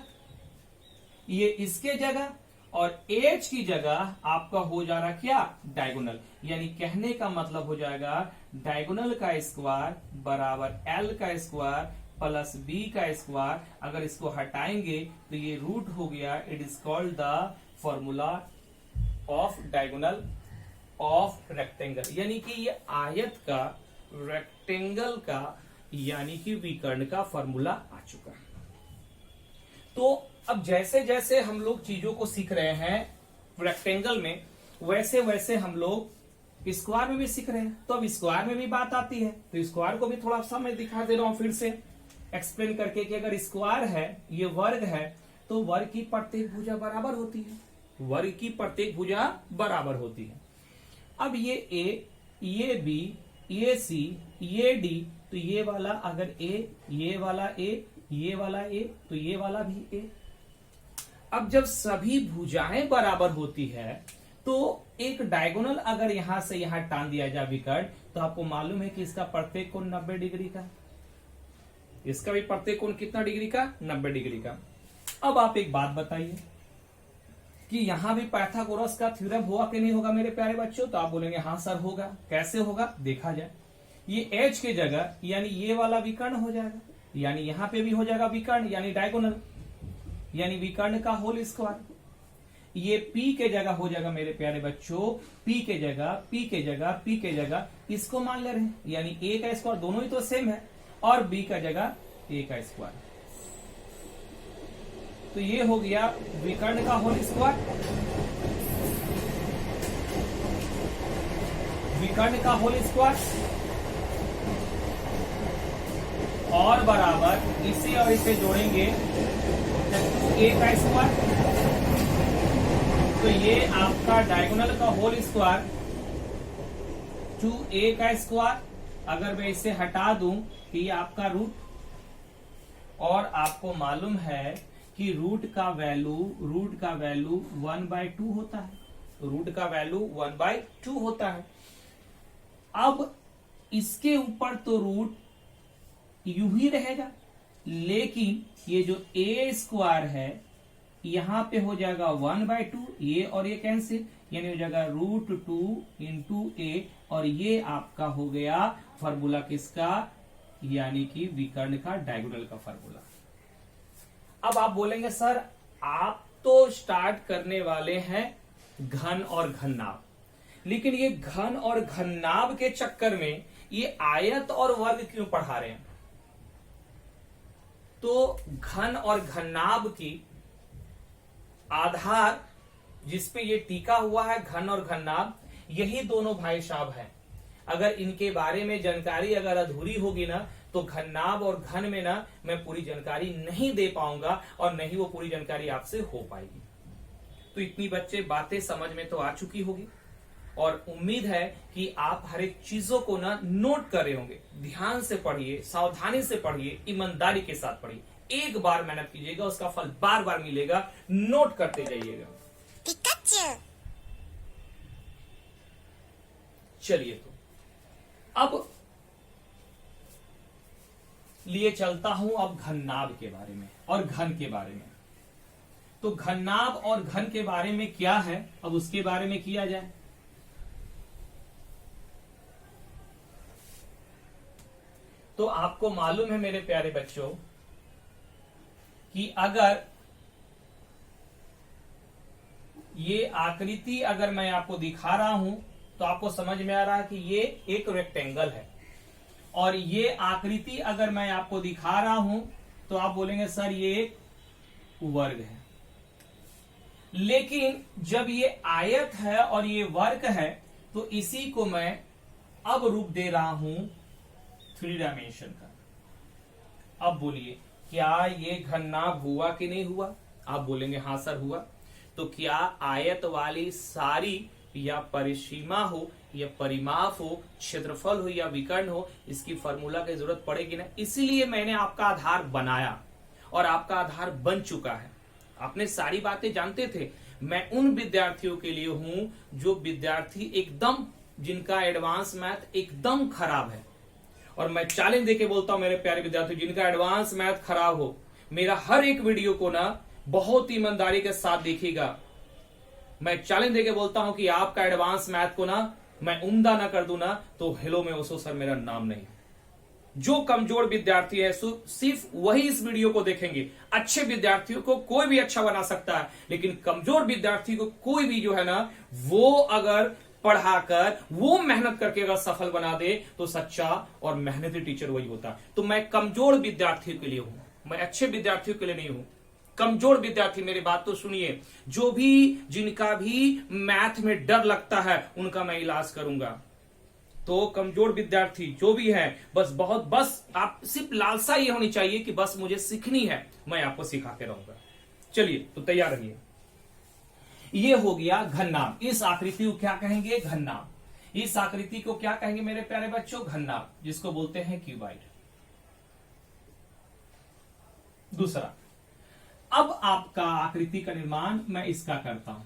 ये इसके जगह, और एच की जगह आपका हो जा रहा क्या? डायगोनल। यानी कहने का मतलब हो जाएगा डायगोनल का स्क्वायर बराबर एल का स्क्वायर प्लस बी का स्क्वायर। अगर इसको हटाएंगे तो ये रूट हो गया। It is called the formula of diagonal of rectangle, यानी कि ये आयत का, रेक्टेंगल का, यानी कि विकर्ण का फॉर्मूला आ चुका है। तो अब जैसे जैसे हम लोग चीजों को सीख रहे हैं रेक्टेंगल में, वैसे वैसे हम लोग स्क्वायर में भी सीख रहे हैं। तो अब स्क्वायर में भी बात आती है, तो स्क्वायर को भी थोड़ा सा मैं दिखा दे रहा हूं फिर से एक्सप्लेन करके कि अगर स्क्वायर है, ये वर्ग है, तो वर्ग की प्रत्येक भुजा बराबर होती है, वर्ग की प्रत्येक भुजा बराबर होती है। अब ये ए, ये बी, ये सी, ये डी, तो ये वाला अगर ए, ये वाला ए, ये वाला ए, तो ये वाला भी ए। अब जब सभी भुजाएं बराबर होती है, तो एक डायगोनल अगर यहां से यहां टान दिया जाए विकर्ण, तो आपको मालूम है कि इसका प्रत्येक कोण 90 डिग्री का, इसका भी प्रत्येक कोण कितना डिग्री का? 90 डिग्री का। अब आप एक बात बताइए कि यहां भी पाइथागोरस का थ्योरम होगा कि नहीं होगा मेरे प्यारे बच्चों? तो आप बोलेंगे हाँ सर होगा। कैसे होगा? देखा जाए। ये एच के जगह यानी ये वाला विकर्ण हो जाएगा, यानी यहां पे भी हो जाएगा विकर्ण, यानी डायगोनल, यानी विकर्ण का होल स्क्वायर। ये P के जगह हो जाएगा मेरे प्यारे बच्चों, P के जगह, P के जगह, P के जगह इसको मान ले रहे हैं, यानी A का स्क्वायर, दोनों ही तो सेम है, और B का जगह A का स्क्वायर। तो ये हो गया विकर्ण का होल स्क्वायर, विकर्ण का होल स्क्वायर, और बराबर इसे और इसे जोड़ेंगे तो A का स्क्वायर। तो ये आपका डायगोनल का होल स्क्वायर 2A का स्क्वायर। अगर मैं इसे हटा दूं कि ये आपका रूट, और आपको मालूम है कि रूट का वैल्यू 1/2 होता है, तो रूट का वैल्यू 1/2 होता है। अब इसके ऊपर तो रूट यूं ही रहेगा, लेकिन ये जो A स्क्वायर है यहां पे हो जाएगा 1/2, ये और ये कैंसिल, यानी हो जाएगा √2 इंटू A, और ये आपका हो गया फॉर्मूला किसका? यानी कि विकर्ण का, डायगोनल का फॉर्मूला। अब आप बोलेंगे सर आप तो स्टार्ट करने वाले हैं घन और घननाभ, लेकिन ये घन और घननाभ के चक्कर में ये आयत और वर्ग क्यों पढ़ा रहे हैं? तो घन और घननाभ की आधार जिसपे ये टीका हुआ है, घन और घननाभ, यही दोनों भाई साहब हैं। अगर इनके बारे में जानकारी अगर अधूरी होगी ना, तो घननाभ और घन में ना मैं पूरी जानकारी नहीं दे पाऊंगा, और नहीं वो पूरी जानकारी आपसे हो पाएगी। तो इतनी बच्चे बातें समझ में तो आ चुकी होगी, और उम्मीद है कि आप हर एक चीजों को ना नोट कर रहे होंगे। ध्यान से पढ़िए, सावधानी से पढ़िए, ईमानदारी के साथ पढ़िए। एक बार मेहनत कीजिएगा, उसका फल बार बार मिलेगा। नोट करते जाइएगा। चलिए, तो अब लिए चलता हूं अब घननाभ के बारे में और घन के बारे में। तो घननाभ और घन के बारे में क्या है, अब उसके बारे में किया जाए। तो आपको मालूम है मेरे प्यारे बच्चों कि अगर ये आकृति अगर मैं आपको दिखा रहा हूं, तो आपको समझ में आ रहा है कि ये एक रेक्टेंगल है, और ये आकृति अगर मैं आपको दिखा रहा हूं तो आप बोलेंगे सर ये एक वर्ग है। लेकिन जब ये आयत है और ये वर्ग है तो इसी को मैं अब रूप दे रहा हूं 3 डायमेंशन का। अब बोलिए क्या ये घननाभ हुआ कि नहीं हुआ? आप बोलेंगे हाँ सर हुआ। तो क्या आयत वाली सारी या परिसीमा हो या परिमाप हो, क्षेत्रफल हो या विकर्ण हो, इसकी फॉर्मूला की जरूरत पड़ेगी ना। इसीलिए मैंने आपका आधार बनाया और आपका आधार बन चुका है। आपने सारी बातें जानते थे। मैं उन विद्यार्थियों के लिए हूं जो विद्यार्थी एकदम जिनका एडवांस मैथ एकदम खराब है, और मैं चैलेंज देके बोलता हूं मेरे प्यारे विद्यार्थी जिनका एडवांस मैथ खराब हो, मेरा हर एक वीडियो को ना बहुत ईमानदारी के साथ देखिएगा। मैं चैलेंज देके बोलता हूं कि आपका एडवांस मैथ को ना मैं उम्दा ना कर दूं ना तो हेलो में ओसो सर मेरा नाम नहीं। जो कमजोर विद्यार्थी है सिर्फ वही इस वीडियो को देखेंगे। अच्छे विद्यार्थियों को कोई भी अच्छा बना सकता है, लेकिन कमजोर विद्यार्थी को कोई भी जो है ना वो अगर पढ़ाकर वो मेहनत करके अगर सफल बना दे तो सच्चा और मेहनती टीचर वही होता है। तो मैं कमजोर विद्यार्थियों के लिए हूं, मैं अच्छे विद्यार्थियों के लिए नहीं हूं। कमजोर विद्यार्थी मेरी बात तो सुनिए, जो भी जिनका भी मैथ में डर लगता है उनका मैं इलाज करूंगा। तो कमजोर विद्यार्थी जो भी है बस आप सिर्फ लालसा ये होनी चाहिए कि बस मुझे सीखनी है, मैं आपको सिखाते रहूंगा। चलिए तो तैयार रहिए। ये हो गया घननाभ। इस आकृति को क्या कहेंगे? घननाभ। इस आकृति को क्या कहेंगे मेरे प्यारे बच्चों? घननाभ, जिसको बोलते हैं क्यूबाइड। दूसरा, अब आपका आकृति का निर्माण मैं इसका करता हूं।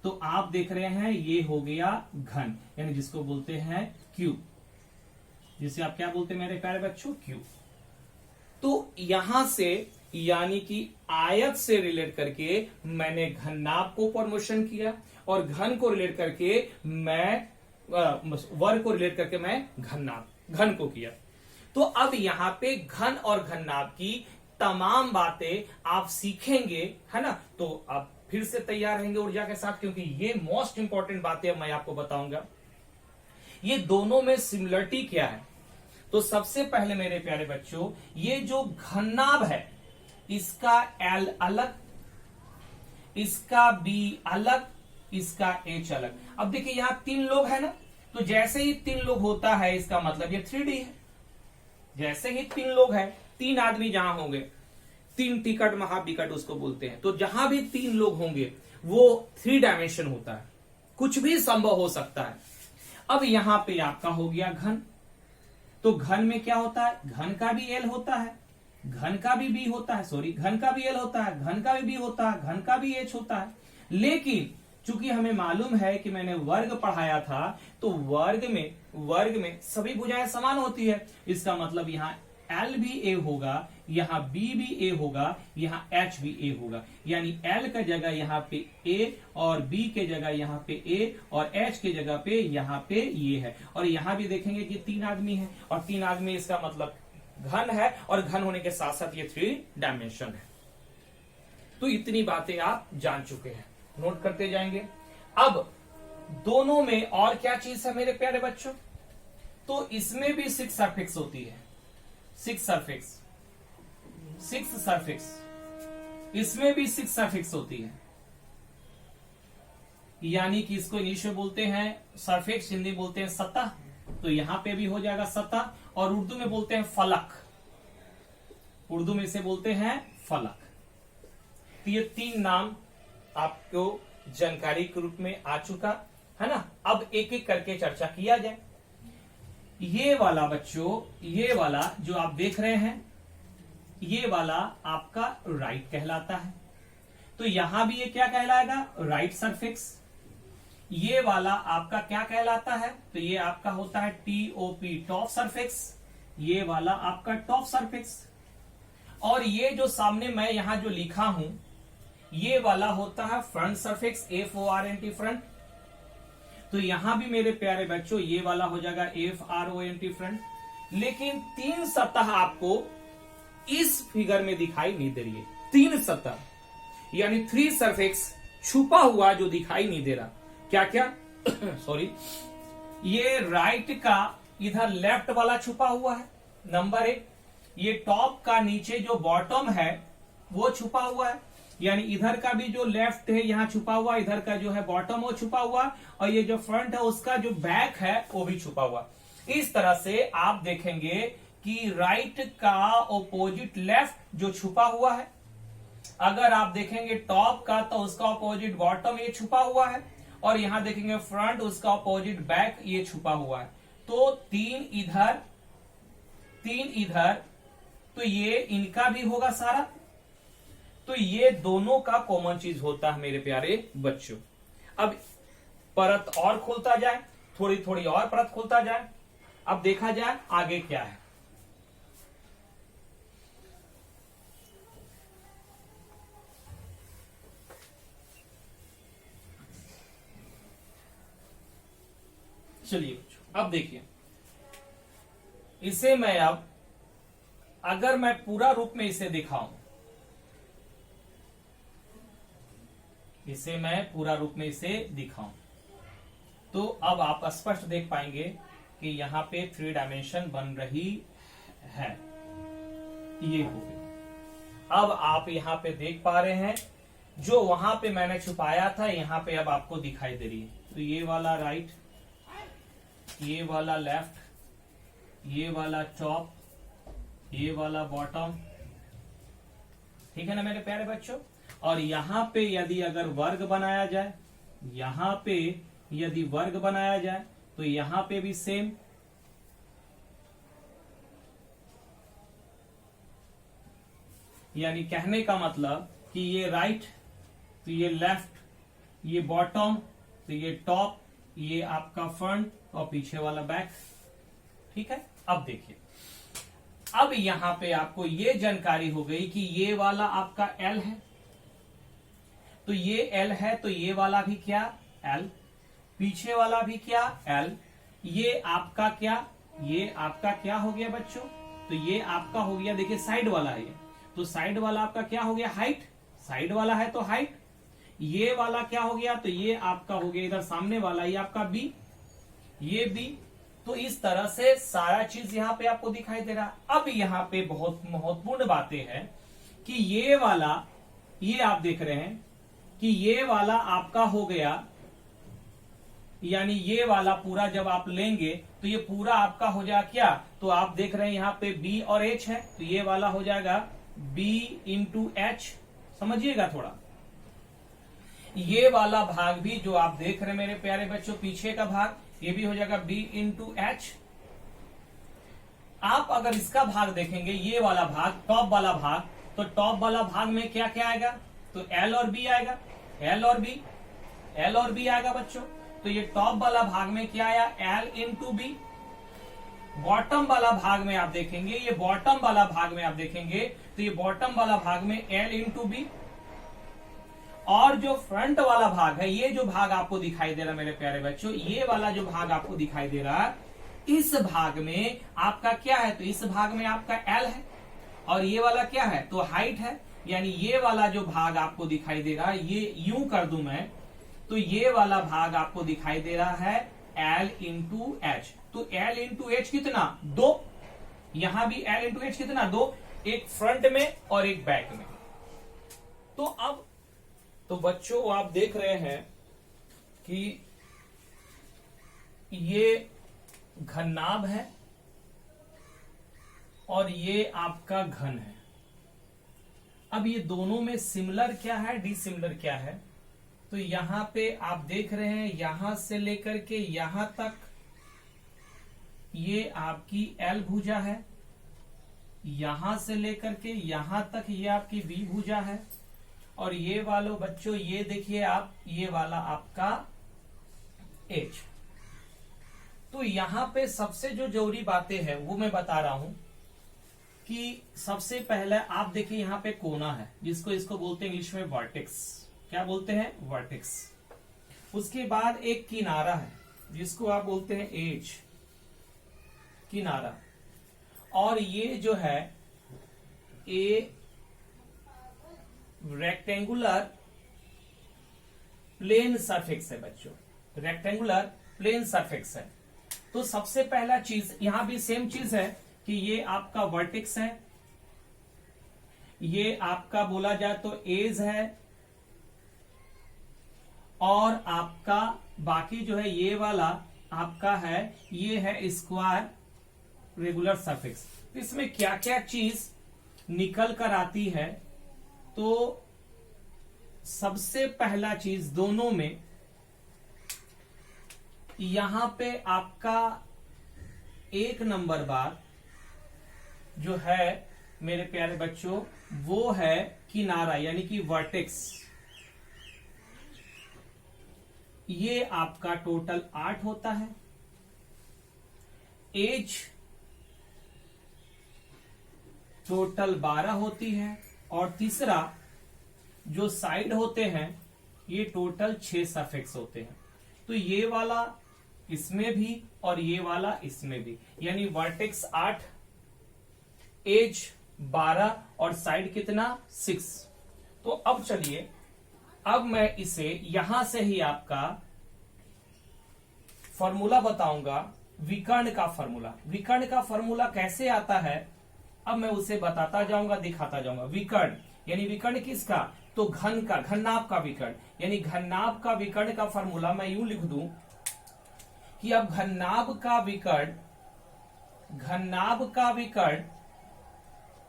तो आप देख रहे हैं ये हो गया घन, यानी जिसको बोलते हैं क्यूब, जिसे आप क्या बोलते हैं मेरे प्यारे बच्चों? क्यूब। तो यहां से यानी कि आयत से रिलेट करके मैंने घननाभ को प्रमोशन किया और घन को रिलेट करके मैं वर्ग को रिलेट करके मैं घन को किया। तो अब यहां पे घन और घननाभ की तमाम बातें आप सीखेंगे, है ना। तो आप फिर से तैयार रहेंगे ऊर्जा के साथ, क्योंकि ये मोस्ट इंपॉर्टेंट बातें मैं आपको बताऊंगा। ये दोनों में सिमिलरिटी क्या है? तो सबसे पहले मेरे प्यारे बच्चों, ये जो घननाभ है इसका L अलग, इसका B अलग, इसका H अलग। अब देखिए यहां 3 लोग है ना, तो जैसे ही 3 लोग होता है इसका मतलब ये 3D है। जैसे ही 3 लोग है, 3 आदमी जहां होंगे, 3 टिकट महाविकट उसको बोलते हैं, तो जहां भी 3 लोग होंगे वो 3 डायमेंशन होता है, कुछ भी संभव हो सकता है। अब यहां पे आपका हो गया घन, तो घन में क्या होता है? घन का भी L होता है, घन का भी B होता है, सॉरी घन का भी L होता है, घन का भी B होता है, घन का भी H होता है। लेकिन चूंकि हमें मालूम है कि मैंने वर्ग पढ़ाया था, तो वर्ग में सभी भुजाएं समान होती है। इसका मतलब यहाँ L भी A होगा, यहाँ B भी A होगा, यहाँ H भी A होगा। यानी L का जगह यहाँ पे A और B के जगह यहाँ पे A और H के जगह पे यहाँ पे ये है। और यहाँ भी देखेंगे कि 3 आदमी है, और 3 आदमी इसका मतलब घन है, और घन होने के साथ साथ ये 3 डायमेंशन है। तो इतनी बातें आप जान चुके हैं, नोट करते जाएंगे। अब दोनों में और क्या चीज है मेरे प्यारे बच्चों? तो इसमें भी 6 सरफेक्स होती है, 6 सरफेक्स, इसमें भी 6 सरफेक्स होती है। यानी कि इसको इंग्लिश में बोलते हैं सरफेक्स, हिंदी बोलते हैं सतह। तो यहां पे भी हो जाएगा सतह, और उर्दू में बोलते हैं फलक, उर्दू में इसे बोलते हैं फलक। तो ये 3 नाम आपको जानकारी के रूप में आ चुका है ना। अब एक एक करके चर्चा किया जाए। ये वाला बच्चों, ये वाला जो आप देख रहे हैं, ये वाला आपका राइट कहलाता है। तो यहां भी ये क्या कहलाएगा? Right surface. ये वाला आपका क्या कहलाता है? तो ये आपका होता है TOP, टॉप सरफेक्स। ये वाला आपका टॉप सरफेक्स। और ये जो सामने मैं यहां जो लिखा हूं, ये वाला होता है फ्रंट सरफेक्स, FORNT फ्रंट। तो यहां भी मेरे प्यारे बच्चों ये वाला हो जाएगा FRONT फ्रंट। लेकिन 3 सतह आपको इस फिगर में दिखाई नहीं दे रही है। 3 सतह यानी 3 सरफेक्स छुपा हुआ जो दिखाई नहीं दे रहा। क्या क्या? सॉरी, ये राइट का इधर लेफ्ट वाला छुपा हुआ है, नंबर 1। ये टॉप का नीचे जो बॉटम है वो छुपा हुआ है। यानी इधर का भी जो लेफ्ट है यहाँ छुपा हुआ, इधर का जो है बॉटम वो छुपा हुआ, और ये जो फ्रंट है उसका जो बैक है वो भी छुपा हुआ। इस तरह से आप देखेंगे कि राइट का ऑपोजिट लेफ्ट जो छुपा हुआ है, अगर आप देखेंगे टॉप का तो उसका ऑपोजिट बॉटम ये छुपा हुआ है, और यहां देखेंगे फ्रंट उसका ऑपोजिट बैक ये छुपा हुआ है। तो तीन इधर, तो ये इनका भी होगा सारा। तो ये दोनों का कॉमन चीज होता है मेरे प्यारे बच्चों। अब परत और खुलता जाए, थोड़ी थोड़ी और परत खुलता जाए, अब देखा जाए आगे क्या है। चलिए अब देखिए, इसे मैं अब अगर मैं पूरा रूप में इसे दिखाऊं, इसे मैं पूरा रूप में इसे दिखाऊं, तो अब आप स्पष्ट देख पाएंगे कि यहां पे 3 डायमेंशन बन रही है। ये हो गई। अब आप यहां पे देख पा रहे हैं जो वहां पे मैंने छुपाया था यहां पे अब आपको दिखाई दे रही है। तो ये वाला राइट, ये वाला लेफ्ट, ये वाला टॉप, ये वाला बॉटम, ठीक है ना मेरे प्यारे बच्चों। और यहां पे यदि अगर वर्ग बनाया जाए, यहां पे यदि वर्ग बनाया जाए तो यहां पे भी सेम, यानी कहने का मतलब कि ये राइट, तो ये लेफ्ट, ये बॉटम, तो ये टॉप, ये आपका फ्रंट और पीछे वाला बैक, ठीक है। अब देखिए, अब यहां पे आपको ये जानकारी हो गई कि ये वाला आपका L है, तो ये L है, तो ये वाला भी क्या L, पीछे वाला भी क्या L, ये आपका क्या, ये आपका क्या हो गया बच्चों, तो ये आपका हो गया, देखिए साइड वाला है ये, तो साइड वाला आपका क्या हो गया हाइट, साइड वाला है तो हाइट। ये वाला क्या हो गया, तो ये आपका हो गया इधर सामने वाला, ये आपका B, ये B। तो इस तरह से सारा चीज यहाँ पे आपको दिखाई दे रहा है। अब यहाँ पे बहुत महत्वपूर्ण बातें हैं कि ये वाला, ये आप देख रहे हैं कि ये वाला आपका हो गया, यानी ये वाला पूरा जब आप लेंगे तो ये पूरा आपका हो जाएगा क्या, तो आप देख रहे हैं यहाँ पे B और H है, तो ये वाला हो जाएगा B इंटू H, समझिएगा थोड़ा। ये वाला भाग भी जो आप देख रहे हैं मेरे प्यारे बच्चों, पीछे का भाग, ये भी हो जाएगा B इंटू H। आप अगर इसका भाग देखेंगे, ये वाला भाग, टॉप वाला भाग, तो टॉप वाला भाग में क्या क्या आएगा, तो L और B आएगा, L और B, L और B आएगा बच्चों। तो ये टॉप वाला भाग में क्या आया, L इंटू B। बॉटम वाला भाग में आप देखेंगे, ये बॉटम वाला भाग में आप देखेंगे तो ये बॉटम वाला भाग में L इंटू B। और जो फ्रंट वाला भाग है, ये जो भाग आपको दिखाई दे रहा है मेरे प्यारे बच्चों, ये वाला जो भाग आपको दिखाई दे रहा है, इस भाग में आपका क्या है, तो इस भाग में आपका L है, और ये वाला क्या है, तो हाइट है। यानी ये वाला जो भाग आपको दिखाई दे रहा है, ये यूं कर दूं मैं, तो ये वाला भाग आपको दिखाई दे रहा है L इंटू H। तो L इंटू H कितना, 2, यहां भी L इंटू H कितना, 2, एक फ्रंट में और एक बैक में। तो अब तो बच्चों आप देख रहे हैं कि ये घननाभ है और ये आपका घन है। अब ये दोनों में सिमिलर क्या है, डिसिमिलर क्या है, तो यहां पे आप देख रहे हैं यहां से लेकर के यहां तक ये आपकी L भुजा है, यहां से लेकर के यहां तक ये आपकी V भुजा है, और ये वालों बच्चों ये देखिए आप, ये वाला आपका H। तो यहां पे सबसे जो जरूरी बातें हैं वो मैं बता रहा हूं कि सबसे पहले आप देखिए यहां पे कोना है, जिसको इसको बोलते हैं इंग्लिश में वर्टेक्स, क्या बोलते हैं, वर्टेक्स। उसके बाद एक किनारा है जिसको आप बोलते हैं एज, किनारा। और ये जो है ए रेक्टेंगुलर प्लेन सरफेक्स है बच्चों, रेक्टेंगुलर प्लेन सरफेक्स है। तो सबसे पहला चीज यहां भी सेम चीज है कि ये आपका वर्टेक्स है, ये आपका बोला जाए तो एज है, और आपका बाकी जो है ये वाला आपका है, ये है स्क्वायर रेगुलर सफिक्स। इसमें क्या क्या चीज निकल कर आती है, तो सबसे पहला चीज दोनों में यहां पे आपका एक नंबर बार जो है मेरे प्यारे बच्चों वो है किनारा यानी कि वर्टेक्स। ये आपका टोटल 8 होता है। एज टोटल 12 होती है, और तीसरा जो साइड होते हैं ये टोटल 6 सफिक्स होते हैं। तो ये वाला इसमें भी और ये वाला इसमें भी, यानी वर्टेक्स 8, एज 12 और साइड कितना 6। तो अब चलिए, अब मैं इसे यहां से ही आपका फॉर्मूला बताऊंगा, विकर्ण का फॉर्मूला। विकर्ण का फॉर्मूला कैसे आता है अब मैं उसे बताता जाऊंगा, दिखाता जाऊंगा। विकर्ण यानी विकर्ण किसका, तो घन का, घननाभ का विकर्ण, यानी घननाभ का विकर्ण का फॉर्मूला मैं यूं लिख दूं कि अब घननाभ का विकर्ण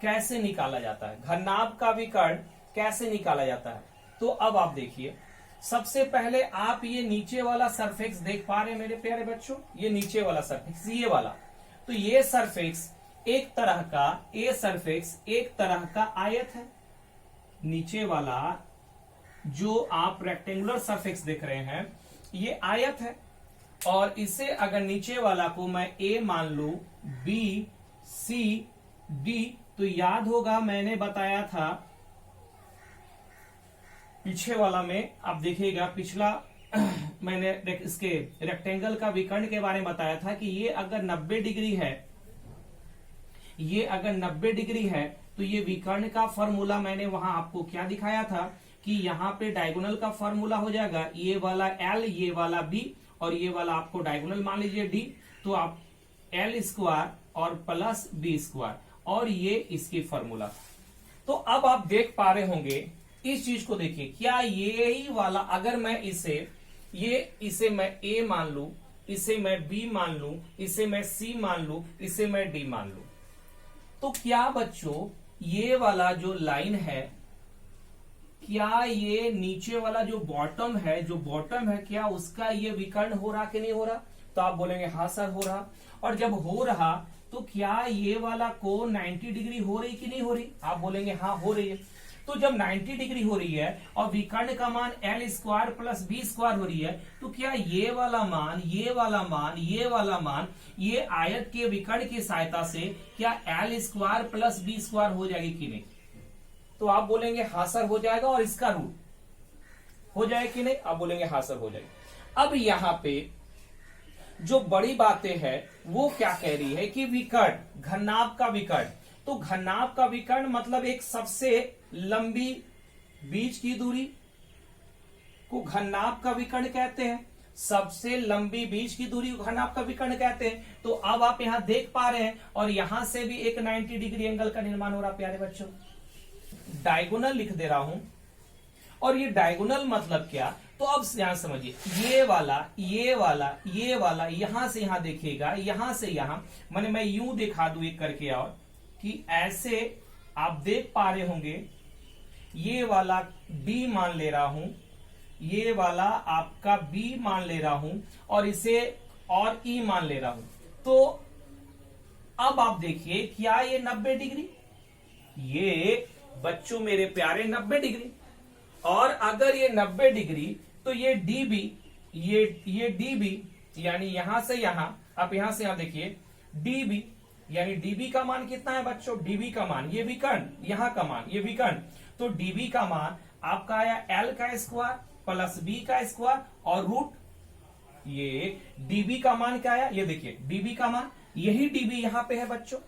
कैसे निकाला जाता है। घननाभ का विकर्ण कैसे निकाला जाता है, तो अब आप देखिए, सबसे पहले आप ये नीचे वाला सरफेक्स देख पा रहे हैं मेरे प्यारे बच्चों, ये नीचे वाला सरफेक्स, ये वाला, तो ये सरफेक्स एक तरह का, ये सरफेक्स एक तरह का आयत है। नीचे वाला जो आप रेक्टेंगुलर सरफेक्स देख रहे हैं ये आयत है, और इसे अगर नीचे वाला को मैं ए मान लू, बी, सी, डी, तो याद होगा मैंने बताया था पीछे वाला में, आप देखिएगा पिछला मैंने इसके रेक्टेंगल का विकर्ण के बारे में बताया था कि ये अगर 90 डिग्री है, ये अगर 90 डिग्री है तो ये विकर्ण का फॉर्मूला मैंने वहां आपको क्या दिखाया था कि यहाँ पे डायगोनल का फॉर्मूला हो जाएगा, ये वाला एल, ये वाला बी, और ये वाला आपको डायगोनल मान लीजिए डी, तो आप एल स्क्वायर और प्लस बी स्क्वायर, और ये इसकी फॉर्मूला। तो अब आप देख पा रहे होंगे इस चीज को, देखिए क्या यही वाला अगर मैं इसे मैं ए मान लू, इसे मैं बी मान लू, इसे मैं सी मान लू, इसे मैं डी मान लू, तो क्या बच्चों ये वाला जो लाइन है, क्या ये नीचे वाला जो बॉटम है क्या उसका ये विकर्ण हो रहा कि नहीं हो रहा, तो आप बोलेंगे हाँ सर हो रहा। और जब हो रहा तो क्या ये वाला को 90 डिग्री हो रही कि नहीं हो रही, आप बोलेंगे हाँ हो रही है। तो जब 90 डिग्री हो रही है और विकर्ण का मान L square plus B square हो रही है, तो क्या ये वाला मान, ये वाला मान, ये वाला मान, ये आयत के विकर्ण की सहायता से क्या L square plus B square हो जाएगी कि नहीं, तो आप बोलेंगे हाँ सर हो जाएगा, और इसका रूट हो जाए कि नहीं, आप बोलेंगे हाँ सर हो जाएगी। अब यहां पे जो बड़ी बातें है वो क्या कह रही है कि विकर्ण, घननाभ का विकर्ण, तो घननाभ का विकर्ण मतलब एक सबसे लंबी बीच की दूरी को घननाभ का विकर्ण कहते हैं, सबसे लंबी बीच की दूरी को घननाभ का विकर्ण कहते हैं। तो अब आप यहां देख पा रहे हैं, और यहां से भी एक 90 डिग्री एंगल का निर्माण हो रहा प्यारे बच्चों। डायगोनल लिख दे रहा हूं, और ये डायगोनल मतलब क्या, तो अब यहां समझिए, ये वाला, ये वाला, ये वाला, यहां से यहां देखिएगा, यहां से यहां, माने मैं यूं दिखा दूं एक करके, और कि ऐसे आप देख पा रहे होंगे, ये वाला डी मान ले रहा हूं, ये वाला आपका बी मान ले रहा हूं, और इसे और ई मान ले रहा हूं। तो अब आप देखिए क्या ये 90 डिग्री, ये बच्चों मेरे प्यारे 90 डिग्री, और अगर ये 90 डिग्री तो ये डीबी, ये डीबी यानी यहां से यहां, आप यहां से यहां देखिए डीबी, यानी डीबी का मान कितना है बच्चों, डीबी का मान, ये विकर्ण, यहां का मान, ये विकर्ण, तो डीबी का मान आपका आया एल का स्क्वायर प्लस बी का स्क्वायर और रूट, ये डीबी का मान क्या आया, ये देखिए डीबी का मान, यही डीबी यहां पे है बच्चों।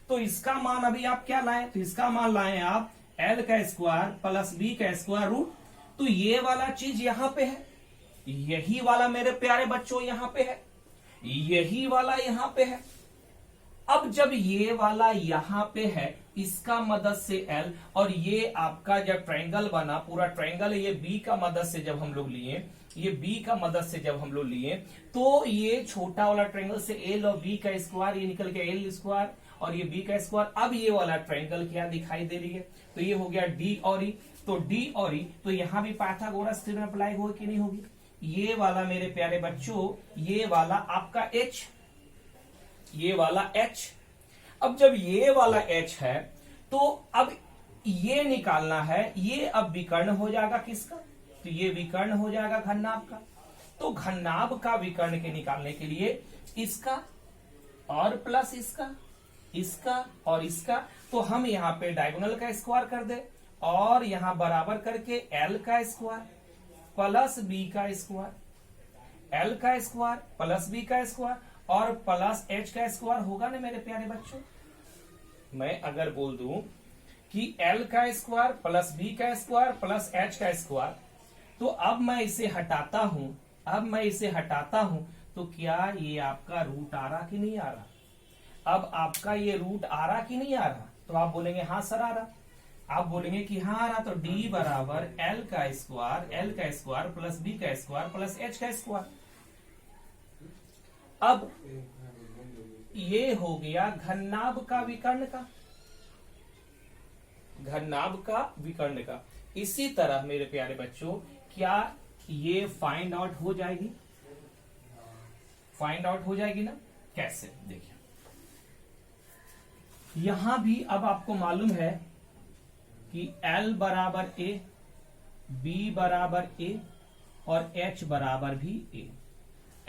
तो इसका मान अभी आप क्या लाए, तो इसका मान लाए आप एल का स्क्वायर प्लस बी का स्क्वायर रूट, तो ये वाला चीज यहां पे है, यही वाला मेरे प्यारे बच्चों यहां पे है, यही वाला यहां पे है, अब जब ये वाला यहां पे है, इसका मदद से L, और ये आपका जब ट्रायंगल बना, पूरा ट्रायंगल है, ये B का मदद से जब हम लोग लिए, ये B का मदद से जब हम लोग लिए, तो ये छोटा वाला ट्रायंगल से L और B का स्क्वायर, ये निकल गया L स्क्वायर और ये B का स्क्वायर। अब ये वाला ट्रायंगल क्या दिखाई दे रही है, तो ये हो गया D और E, तो D और E, तो यहां भी पाइथागोरस थ्योरम अप्लाई होगी कि नहीं होगी। ये वाला मेरे प्यारे बच्चों, ये वाला आपका H, ये वाला H। अब जब ये वाला H है, तो अब ये निकालना है, ये अब विकर्ण हो जाएगा किसका, तो ये विकर्ण हो जाएगा घननाभ का। तो घननाभ का विकर्ण के निकालने के लिए इसका और प्लस इसका, इसका और इसका, तो हम यहां पे डायगोनल का स्क्वायर कर दे और यहां बराबर करके L का स्क्वायर प्लस B का स्क्वायर, L का स्क्वायर प्लस B का स्क्वायर और प्लस H का स्क्वायर होगा ना मेरे प्यारे बच्चों। मैं अगर बोल दूं कि L का स्क्वायर प्लस B का स्क्वायर प्लस H का स्क्वायर, तो अब मैं इसे हटाता हूं, अब मैं इसे हटाता हूं, तो क्या ये आपका रूट आ रहा कि नहीं आ रहा। अब आपका ये रूट आ रहा कि नहीं आ रहा, तो आप बोलेंगे हाँ सर आ रहा। आप बोलेंगे कि हाँ आ रहा, तो D बराबर L का स्क्वायर प्लस B का स्क्वायर प्लस H का स्क्वायर। अब ये हो गया घननाभ का विकर्ण का, घननाभ का विकर्ण का। इसी तरह मेरे प्यारे बच्चों, क्या ये फाइंड आउट हो जाएगी, फाइंड आउट हो जाएगी ना। कैसे, देखिए यहां भी अब आपको मालूम है कि L बराबर A, B बराबर A और H बराबर भी A,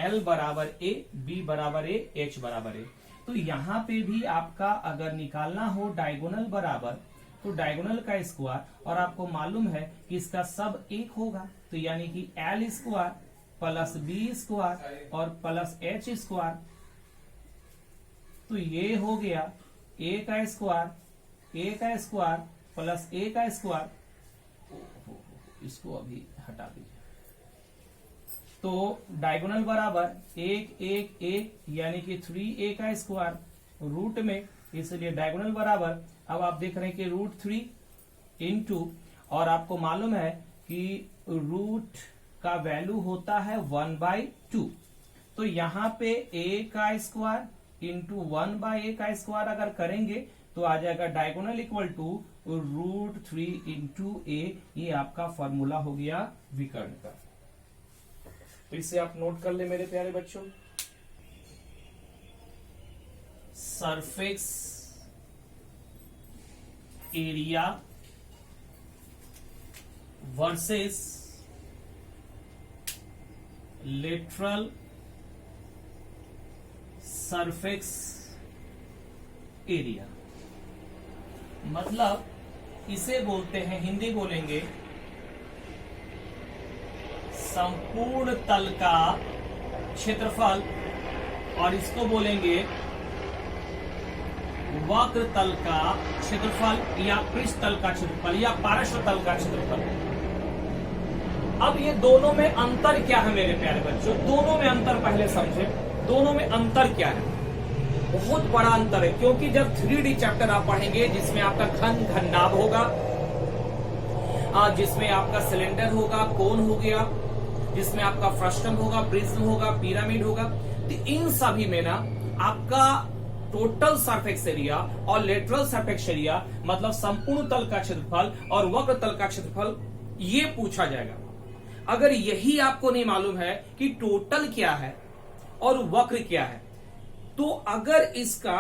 L बराबर A, B बराबर A, H बराबर A। तो यहां पे भी आपका अगर निकालना हो डायगोनल बराबर, तो डायगोनल का स्क्वायर, और आपको मालूम है कि इसका सब एक होगा, तो यानी कि L square plus B square और प्लस H स्क्वायर, तो ये हो गया A का स्क्वायर प्लस A का स्क्वायर। इसको अभी हटा दीजिए। तो डायगोनल बराबर एक एक एक, यानी कि 3A का स्क्वायर रूट में, इसलिए डायगोनल बराबर, अब आप देख रहे हैं कि रूट 3 इंटू, और आपको मालूम है कि रूट का वैल्यू होता है 1/2, तो यहां पे A का स्क्वायर इंटू 1/A का स्क्वायर अगर करेंगे तो आ जाएगा diagonal equal to root 3 into A। ये आपका फॉर्मूला हो गया विकर्ण का। तो इसे आप नोट कर ले मेरे प्यारे बच्चों। Surface area versus lateral surface area, मतलब इसे बोलते हैं, हिंदी बोलेंगे संपूर्ण तल का क्षेत्रफल, और इसको बोलेंगे वक्र तल का क्षेत्रफल या पृष्ठ तल का क्षेत्रफल या पार्श्व तल का क्षेत्रफल। अब ये दोनों में अंतर क्या है मेरे प्यारे बच्चों, दोनों में अंतर पहले समझे। दोनों में अंतर क्या है, बहुत बड़ा अंतर है, क्योंकि जब 3D चैप्टर आप पढ़ेंगे जिसमें आपका घननाभ होगा, जिसमें आपका सिलेंडर होगा, कोन हो गया, जिसमें आपका फ्रस्टम होगा, प्रिज्म होगा, पिरामिड होगा, तो इन सभी में ना आपका टोटल सरफेस एरिया और लेटरल सरफेस एरिया, मतलब संपूर्ण तल का क्षेत्रफल और वक्र तल का क्षेत्रफल, ये पूछा जाएगा। अगर यही आपको नहीं मालूम है कि टोटल क्या है और वक्र क्या है, तो अगर इसका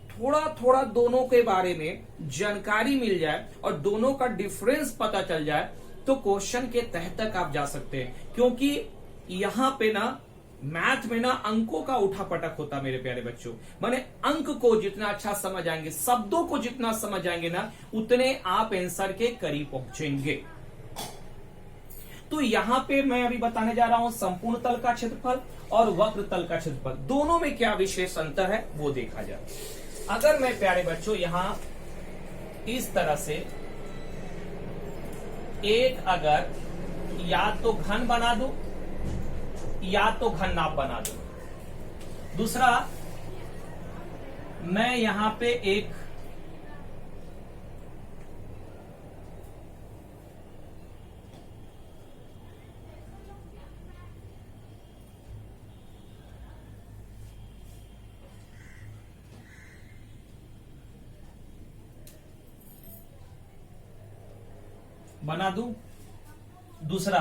थोड़ा थोड़ा दोनों के बारे में जानकारी मिल जाए और दोनों का डिफरेंस पता चल जाए, तो क्वेश्चन के तह तक आप जा सकते हैं। क्योंकि यहां पे ना मैथ में ना अंकों का उठापटक होता मेरे प्यारे बच्चों, माने अंक को जितना अच्छा समझ आएंगे, शब्दों को जितना समझ आएंगे ना, उतने आप आंसर के करीब पहुंचेंगे। तो यहां पे मैं अभी बताने जा रहा हूं संपूर्ण तल का क्षेत्रफल और वक्र तल का क्षेत्रफल, दोनों में क्या विशेष अंतर है वो देखा जाए। अगर मैं प्यारे बच्चों यहां इस तरह से एक अगर या तो घन बना दूं या तो घननाभ बना दूं, दूसरा मैं यहां पे एक बना दूं। दूसरा,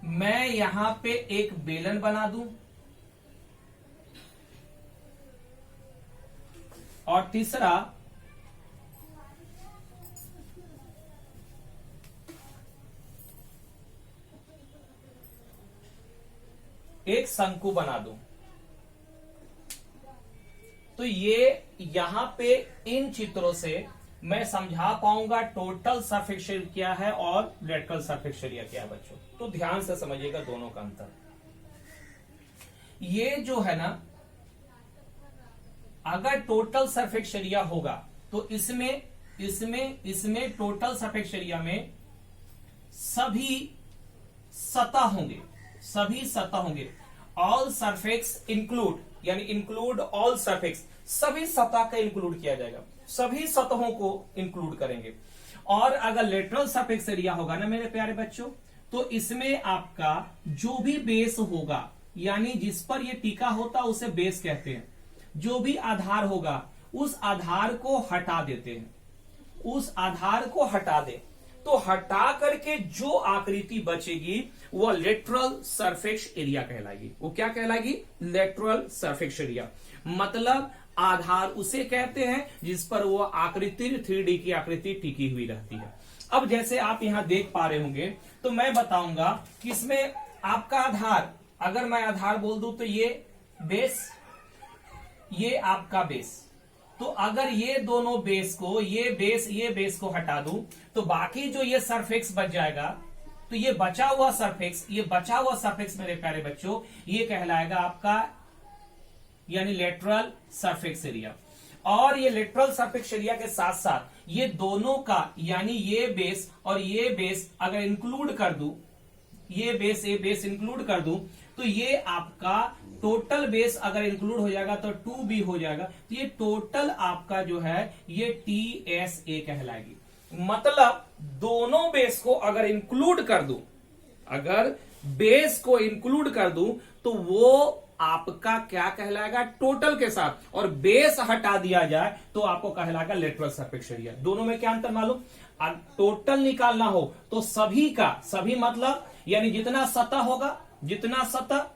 मैं यहां पे एक बेलन बना दूं। और तीसरा, एक शंकु बना दूं। तो ये यहां पे इन चित्रों से मैं समझा पाऊंगा टोटल सरफेस एरिया क्या है और लेटरल सरफेस एरिया क्या है बच्चों। तो ध्यान से समझिएगा दोनों का अंतर। ये जो है ना, अगर टोटल सरफेस एरिया होगा तो इसमें टोटल सरफेस एरिया में सभी सतह होंगे। ऑल सरफेस इंक्लूड, यानी इंक्लूड ऑल सरफेस, सभी सतह का इंक्लूड किया जाएगा, सभी सतहों को इंक्लूड करेंगे। और अगर लेटरल सरफेस एरिया होगा ना मेरे प्यारे बच्चों, तो इसमें आपका जो भी बेस होगा, यानी जिस पर ये टिका होता है उसे बेस कहते हैं। जो भी आधार होगा उस आधार को हटा देते हैं, उस आधार को हटा दे, तो हटा करके जो आकृति बचेगी वो लेटरल सरफेस एरिया कहलाएगी। वो क्या कहलाएगी? Lateral surface area. मतलब आधार उसे कहते हैं जिस पर वो आकृति 3D की आकृति टिकी हुई रहती है। अब जैसे आप यहां देख पा रहे होंगे, तो मैं बताऊंगा कि इसमें आपका आधार, अगर मैं आधार बोल दूं तो ये बेस, ये आपका बेस। तो अगर ये दोनों बेस को, ये बेस को हटा दूं, तो बाकी जो ये सरफेक्स बच जाएगा, तो ये बचा हुआ सरफेक्स मेरे प्यारे बच्चों, ये कहलाएगा आपका यानी लेटरल सरफेक्स एरिया। और ये लेटरल सरफेक्स एरिया के साथ साथ ये दोनों का, यानी ये बेस और ये बेस अगर इंक्लूड कर दूं, ये बेस इंक्लूड कर दूं, तो ये आपका टोटल बेस अगर इंक्लूड हो जाएगा तो 2B हो जाएगा। तो ये टोटल आपका जो है ये TSA कहलाएगी। मतलब दोनों बेस को अगर इंक्लूड कर दूं, अगर बेस को इंक्लूड कर दूं, तो वो आपका क्या कहलाएगा? टोटल के साथ। और बेस हटा दिया जाए तो आपको कहलाएगा लेटरल सरफेस एरिया। दोनों में क्या अंतर मालूम? टोटल निकालना हो तो सभी का, सभी मतलब यानी जितना सतह होगा, जितना सतह,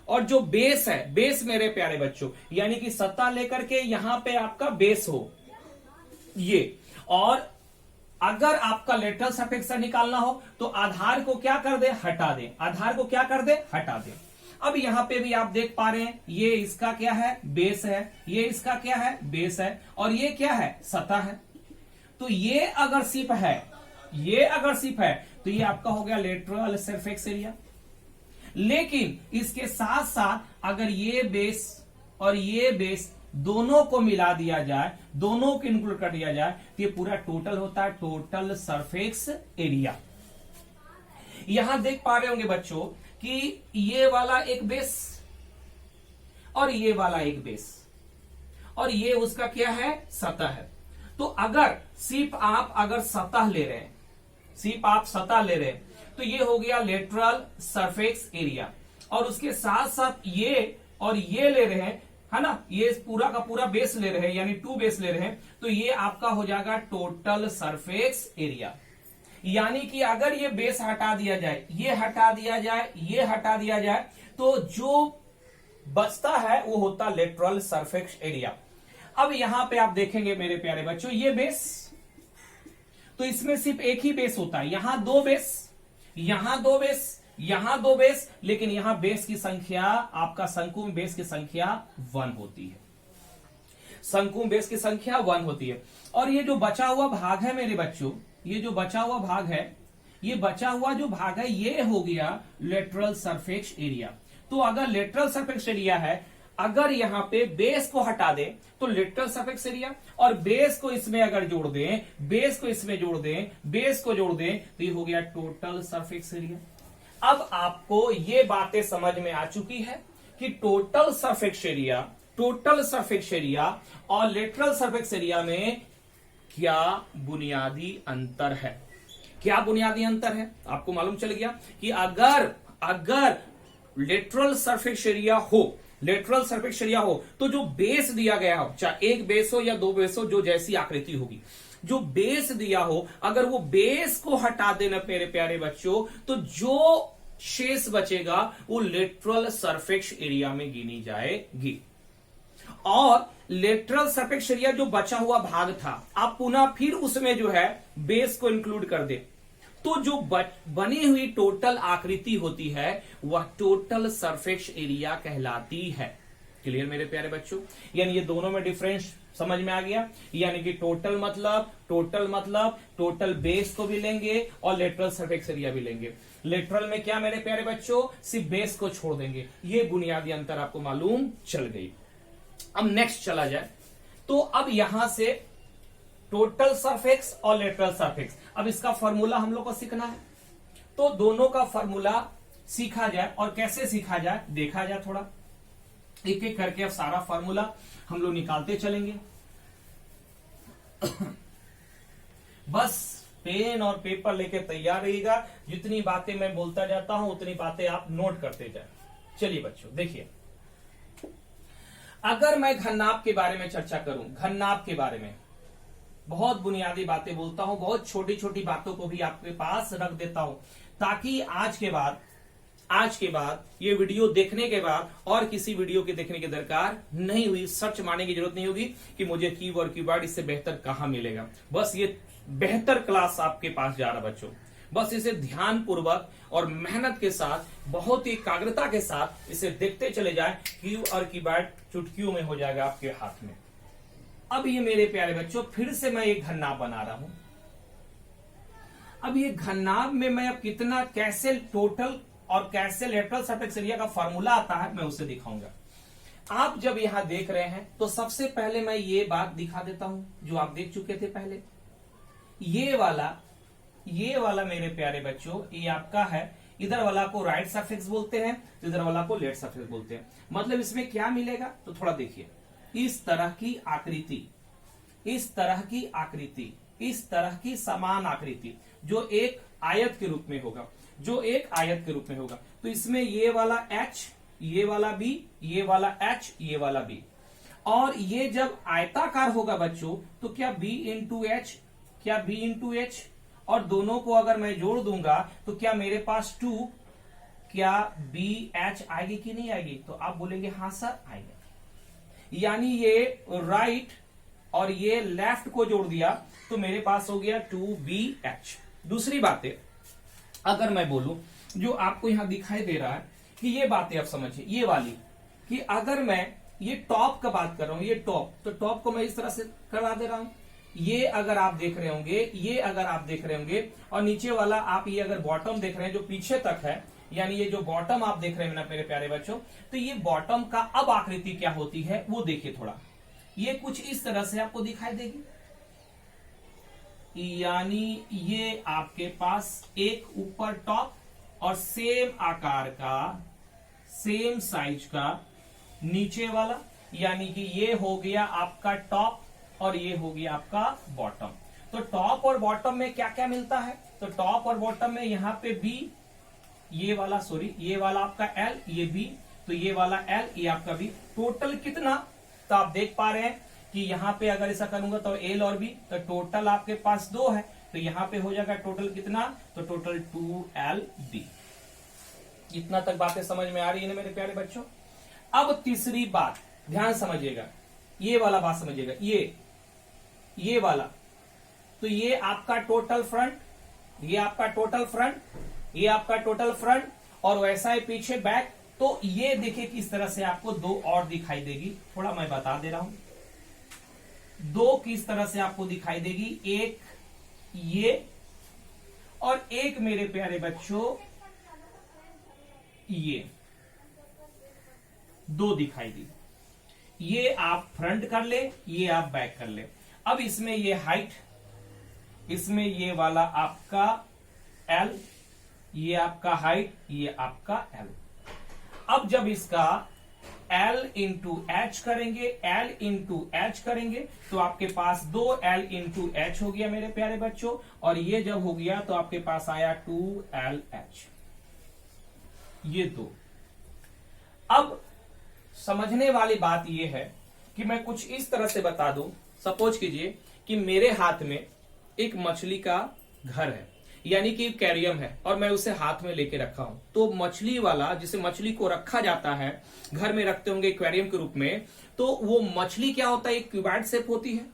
और जो बेस है, बेस मेरे प्यारे बच्चों यानी कि सतह लेकर के यहां पे आपका बेस हो ये। और अगर आपका लेटरल सरफेस निकालना हो तो आधार को क्या कर दे? हटा दे। आधार को क्या कर दे? हटा दे। अब यहां पे भी आप देख पा रहे हैं, ये इसका क्या है? बेस है। ये इसका क्या है? बेस है। और ये क्या है? सतह है। तो ये अगर सिर्फ है, तो ये आपका हो गया लेटरल सरफेस एरिया। लेकिन इसके साथ साथ अगर ये बेस और ये बेस दोनों को मिला दिया जाए, दोनों को इंक्लूड कर दिया जाए, तो ये पूरा टोटल होता है टोटल सरफेस एरिया। यहां देख पा रहे होंगे बच्चों कि ये वाला एक बेस और ये वाला एक बेस, और ये उसका क्या है? सतह है। तो अगर सिर्फ आप अगर सतह ले रहे हैं, सिर्फ आप सतह ले रहे हैं, तो ये हो गया लेटरल सरफेस एरिया। और उसके साथ साथ ये और ये ले रहे हैं, है ना, ये पूरा का पूरा बेस ले रहे हैं, यानी 2 बेस ले रहे हैं, तो ये आपका हो जाएगा टोटल सरफेस एरिया। यानी कि अगर ये बेस हटा दिया जाए, ये हटा दिया जाए, ये हटा दिया जाए, तो जो बचता है वो होता लेटरल सरफेस एरिया। अब यहां पे आप देखेंगे मेरे प्यारे बच्चों, ये बेस, तो इसमें सिर्फ एक ही बेस होता है। यहां 2 बेस, यहां 2 बेस, यहां 2 बेस, लेकिन यहां बेस की संख्या, आपका शंकु में बेस की संख्या 1 होती है। शंकु में बेस की संख्या 1 होती है। और ये जो बचा हुआ भाग है मेरे बच्चों, ये जो बचा हुआ भाग है, ये बचा हुआ जो भाग है, ये हो गया लेटरल सरफेस एरिया। तो अगर लेटरल सरफेस एरिया है, अगर यहां पे बेस को हटा दें तो लेटरल सरफेस एरिया, और बेस को इसमें अगर जोड़ दें, बेस को इसमें जोड़ दें, बेस को जोड़ दें, तो ये हो गया टोटल सरफेस एरिया। अब आपको ये बातें समझ में आ चुकी है कि total surface area total surface area और लेटरल सरफेस एरिया में क्या बुनियादी अंतर है? क्या बुनियादी अंतर है? आपको मालूम चल गया कि अगर लेटरल सरफेस एरिया हो तो जो बेस दिया गया हो, चाहे एक बेस हो या दो बेस हो, जो जैसी आकृति होगी, जो बेस दिया हो, अगर वो बेस को हटा देना मेरे प्यारे बच्चों, तो जो शेष बचेगा वो लेटरल सरफेस एरिया में गिनी जाएगी। और लेटरल सरफेस एरिया जो बचा हुआ भाग था, आप पुनः फिर उसमें जो है बेस को इंक्लूड कर दे, तो जो बनी हुई टोटल आकृति होती है वह टोटल सरफेस एरिया कहलाती है। क्लियर मेरे प्यारे बच्चों? यानी ये दोनों में डिफरेंस समझ में आ गया। यानी कि टोटल मतलब टोटल बेस को भी लेंगे और लेटरल सरफेस एरिया भी लेंगे। लेटरल में क्या मेरे प्यारे बच्चों, सिर्फ बेस को छोड़ देंगे। ये बुनियादी अंतर आपको मालूम चल गई। अब नेक्स्ट चला जाए, तो अब यहां से टोटल सरफेस और लेटरल सरफेस, अब इसका फॉर्मूला हम लोग को सीखना है। तो दोनों का फॉर्मूला सीखा जाए, और कैसे सीखा जाए देखा जाए। थोड़ा एक एक करके अब सारा फॉर्मूला हम लोग निकालते चलेंगे। बस पेन और पेपर लेके तैयार रहिएगा। जितनी बातें मैं बोलता जाता हूं उतनी बातें आप नोट करते जाए। चलिए बच्चों देखिए, अगर मैं घननाभ के बारे में चर्चा करूं, घननाभ के बारे में बहुत बुनियादी बातें बोलता हूं, बहुत छोटी छोटी बातों को भी आपके पास रख देता हूं, ताकि आज के बाद ये वीडियो देखने के बाद और किसी वीडियो के देखने की दरकार नहीं हुई, सर्च मारने की जरूरत नहीं होगी कि मुझे कीवर्ड कीवर्ड इससे बेहतर कहां मिलेगा। बस ये बेहतर क्लास आपके पास जा रहा बच्चों। बस इसे ध्यान पूर्वक और मेहनत के साथ, बहुत ही एकाग्रता के साथ इसे देखते चले जाए। की और कीवर्ड चुटकियों में हो जाएगा आपके हाथ में। अब ये मेरे प्यारे बच्चों फिर से मैं एक घननाभ बना रहा हूं। अब ये घननाभ में मैं अब कितना, कैसे टोटल और कैसे लेटरल सरफेस एरिया का फॉर्मूला आता है मैं उसे दिखाऊंगा। आप जब यहां देख रहे हैं तो सबसे पहले मैं ये बात दिखा देता हूं जो आप देख चुके थे पहले। ये वाला मेरे प्यारे बच्चों ये आपका है। इधर वाला को राइट सरफेस बोलते हैं, तो इधर वाला को लेफ्ट सरफेस बोलते हैं। मतलब इसमें क्या मिलेगा तो थोड़ा देखिए, इस तरह की आकृति, इस तरह की समान आकृति जो एक आयत के रूप में होगा, तो इसमें ये वाला H, ये वाला B, ये वाला H, ये वाला B, और ये जब आयताकार होगा बच्चों तो क्या B इंटू H, और दोनों को अगर मैं जोड़ दूंगा तो क्या मेरे पास 2, क्या BH आएगी कि नहीं आएगी? तो आप बोलेंगे हाँ सर आएगा। यानी ये राइट और ये लेफ्ट को जोड़ दिया तो मेरे पास हो गया 2BH। दूसरी बात है, अगर मैं बोलूं जो आपको यहां दिखाई दे रहा है कि ये बातें आप समझिए, ये वाली, कि अगर मैं ये टॉप का बात कर रहा हूं, ये टॉप, तो टॉप को मैं इस तरह से करवा दे रहा हूं। ये अगर आप देख रहे होंगे, और नीचे वाला आप ये अगर बॉटम देख रहे हैं जो पीछे तक है, यानी ये जो बॉटम आप देख रहे हैं ना मेरे प्यारे बच्चों, तो ये बॉटम का अब आकृति क्या होती है वो देखिए थोड़ा। ये कुछ इस तरह से आपको दिखाई देगी। यानी ये आपके पास एक ऊपर टॉप और सेम आकार का, सेम साइज का नीचे वाला, यानी कि ये हो गया आपका टॉप और ये हो गया आपका बॉटम। तो टॉप और बॉटम में क्या क्या मिलता है? तो टॉप और बॉटम में यहाँ पे B, ये वाला आपका L, ये B, तो ये वाला L, ये आपका B। टोटल कितना? तो आप देख पा रहे हैं कि यहाँ पे अगर ऐसा करूंगा तो L और B, तो टोटल आपके पास 2 है, तो यहाँ पे हो जाएगा टोटल कितना? तो टोटल 2LB। इतना तक बातें समझ में आ रही है ना मेरे प्यारे बच्चों? अब तीसरी बात ध्यान समझिएगा, ये वाला बात समझिएगा, ये वाला, तो ये आपका टोटल फ्रंट, ये आपका टोटल फ्रंट, और वैसा ही पीछे बैक। तो ये देखिए किस तरह से आपको 2 और दिखाई देगी। थोड़ा मैं बता दे रहा हूं, 2 किस तरह से आपको दिखाई देगी। एक ये और एक मेरे प्यारे बच्चों ये 2 दिखाई दी। ये आप फ्रंट कर ले, ये आप बैक कर ले। अब इसमें ये हाइट, इसमें ये वाला आपका L, ये आपका हाइट, ये आपका L। अब जब इसका L इंटू एच करेंगे, L इंटू एच करेंगे तो आपके पास 2L इंटू एच हो गया मेरे प्यारे बच्चों, और ये जब हो गया तो आपके पास आया 2LH। ये दो। अब समझने वाली बात यह है कि मैं कुछ इस तरह से बता दूं, सपोज कीजिए कि मेरे हाथ में एक मछली का घर है, यानी कि कैरियम है, और मैं उसे हाथ में लेके रखा हूं। तो मछली वाला, जिसे मछली को रखा जाता है, घर में रखते होंगे एक्वेरियम के रूप में, तो वो मछली क्या होता है, एक क्यूबॉइड शेप होती है।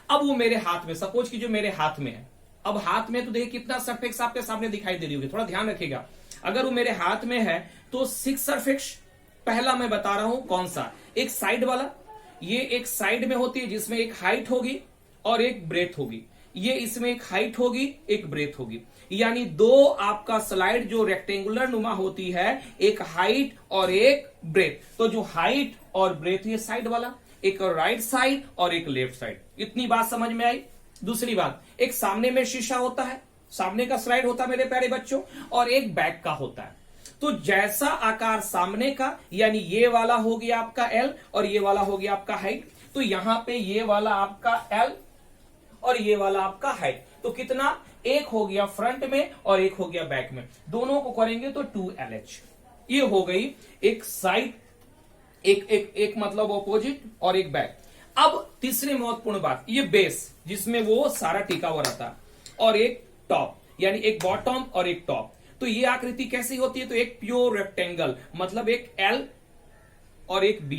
अब वो मेरे हाथ में, सपोज कीजिए मेरे हाथ में है। अब हाथ में तो देखिए कितना सरफेक्स आपके सामने दिखाई दे रही होगी, थोड़ा ध्यान रखिएगा। अगर वो मेरे हाथ में है तो 6 सरफेक्स, पहला मैं बता रहा हूं कौन सा, एक साइड वाला, ये एक साइड में होती है जिसमें एक हाइट होगी और एक ब्रेथ होगी। ये इसमें एक हाइट होगी, एक ब्रेथ होगी, यानी दो आपका स्लाइड जो रेक्टेंगुलर नुमा होती है, एक हाइट और एक ब्रेथ। तो जो हाइट और ब्रेथ, ये साइड वाला, एक राइट साइड और एक लेफ्ट साइड। इतनी बात समझ में आई। दूसरी बात, एक सामने में शीशा होता है, सामने का स्लाइड होता है मेरे प्यारे बच्चों, और एक बैक का होता है। तो जैसा आकार सामने का, यानी ये वाला हो गया आपका L और ये वाला हो गया आपका हाइट, तो यहां पे ये वाला आपका L और ये वाला आपका हाइट, तो कितना, एक हो गया फ्रंट में और एक हो गया बैक में, दोनों को करेंगे तो 2LH। ये हो गई एक साइड, एक मतलब ऑपोजिट और एक बैक। अब तीसरी महत्वपूर्ण बात, ये बेस जिसमें वो सारा टिका हुआ रहता है, और एक टॉप, यानी एक बॉटम और एक टॉप। तो ये आकृति कैसी होती है, तो एक प्योर रेक्टेंगल, मतलब एक L और एक B,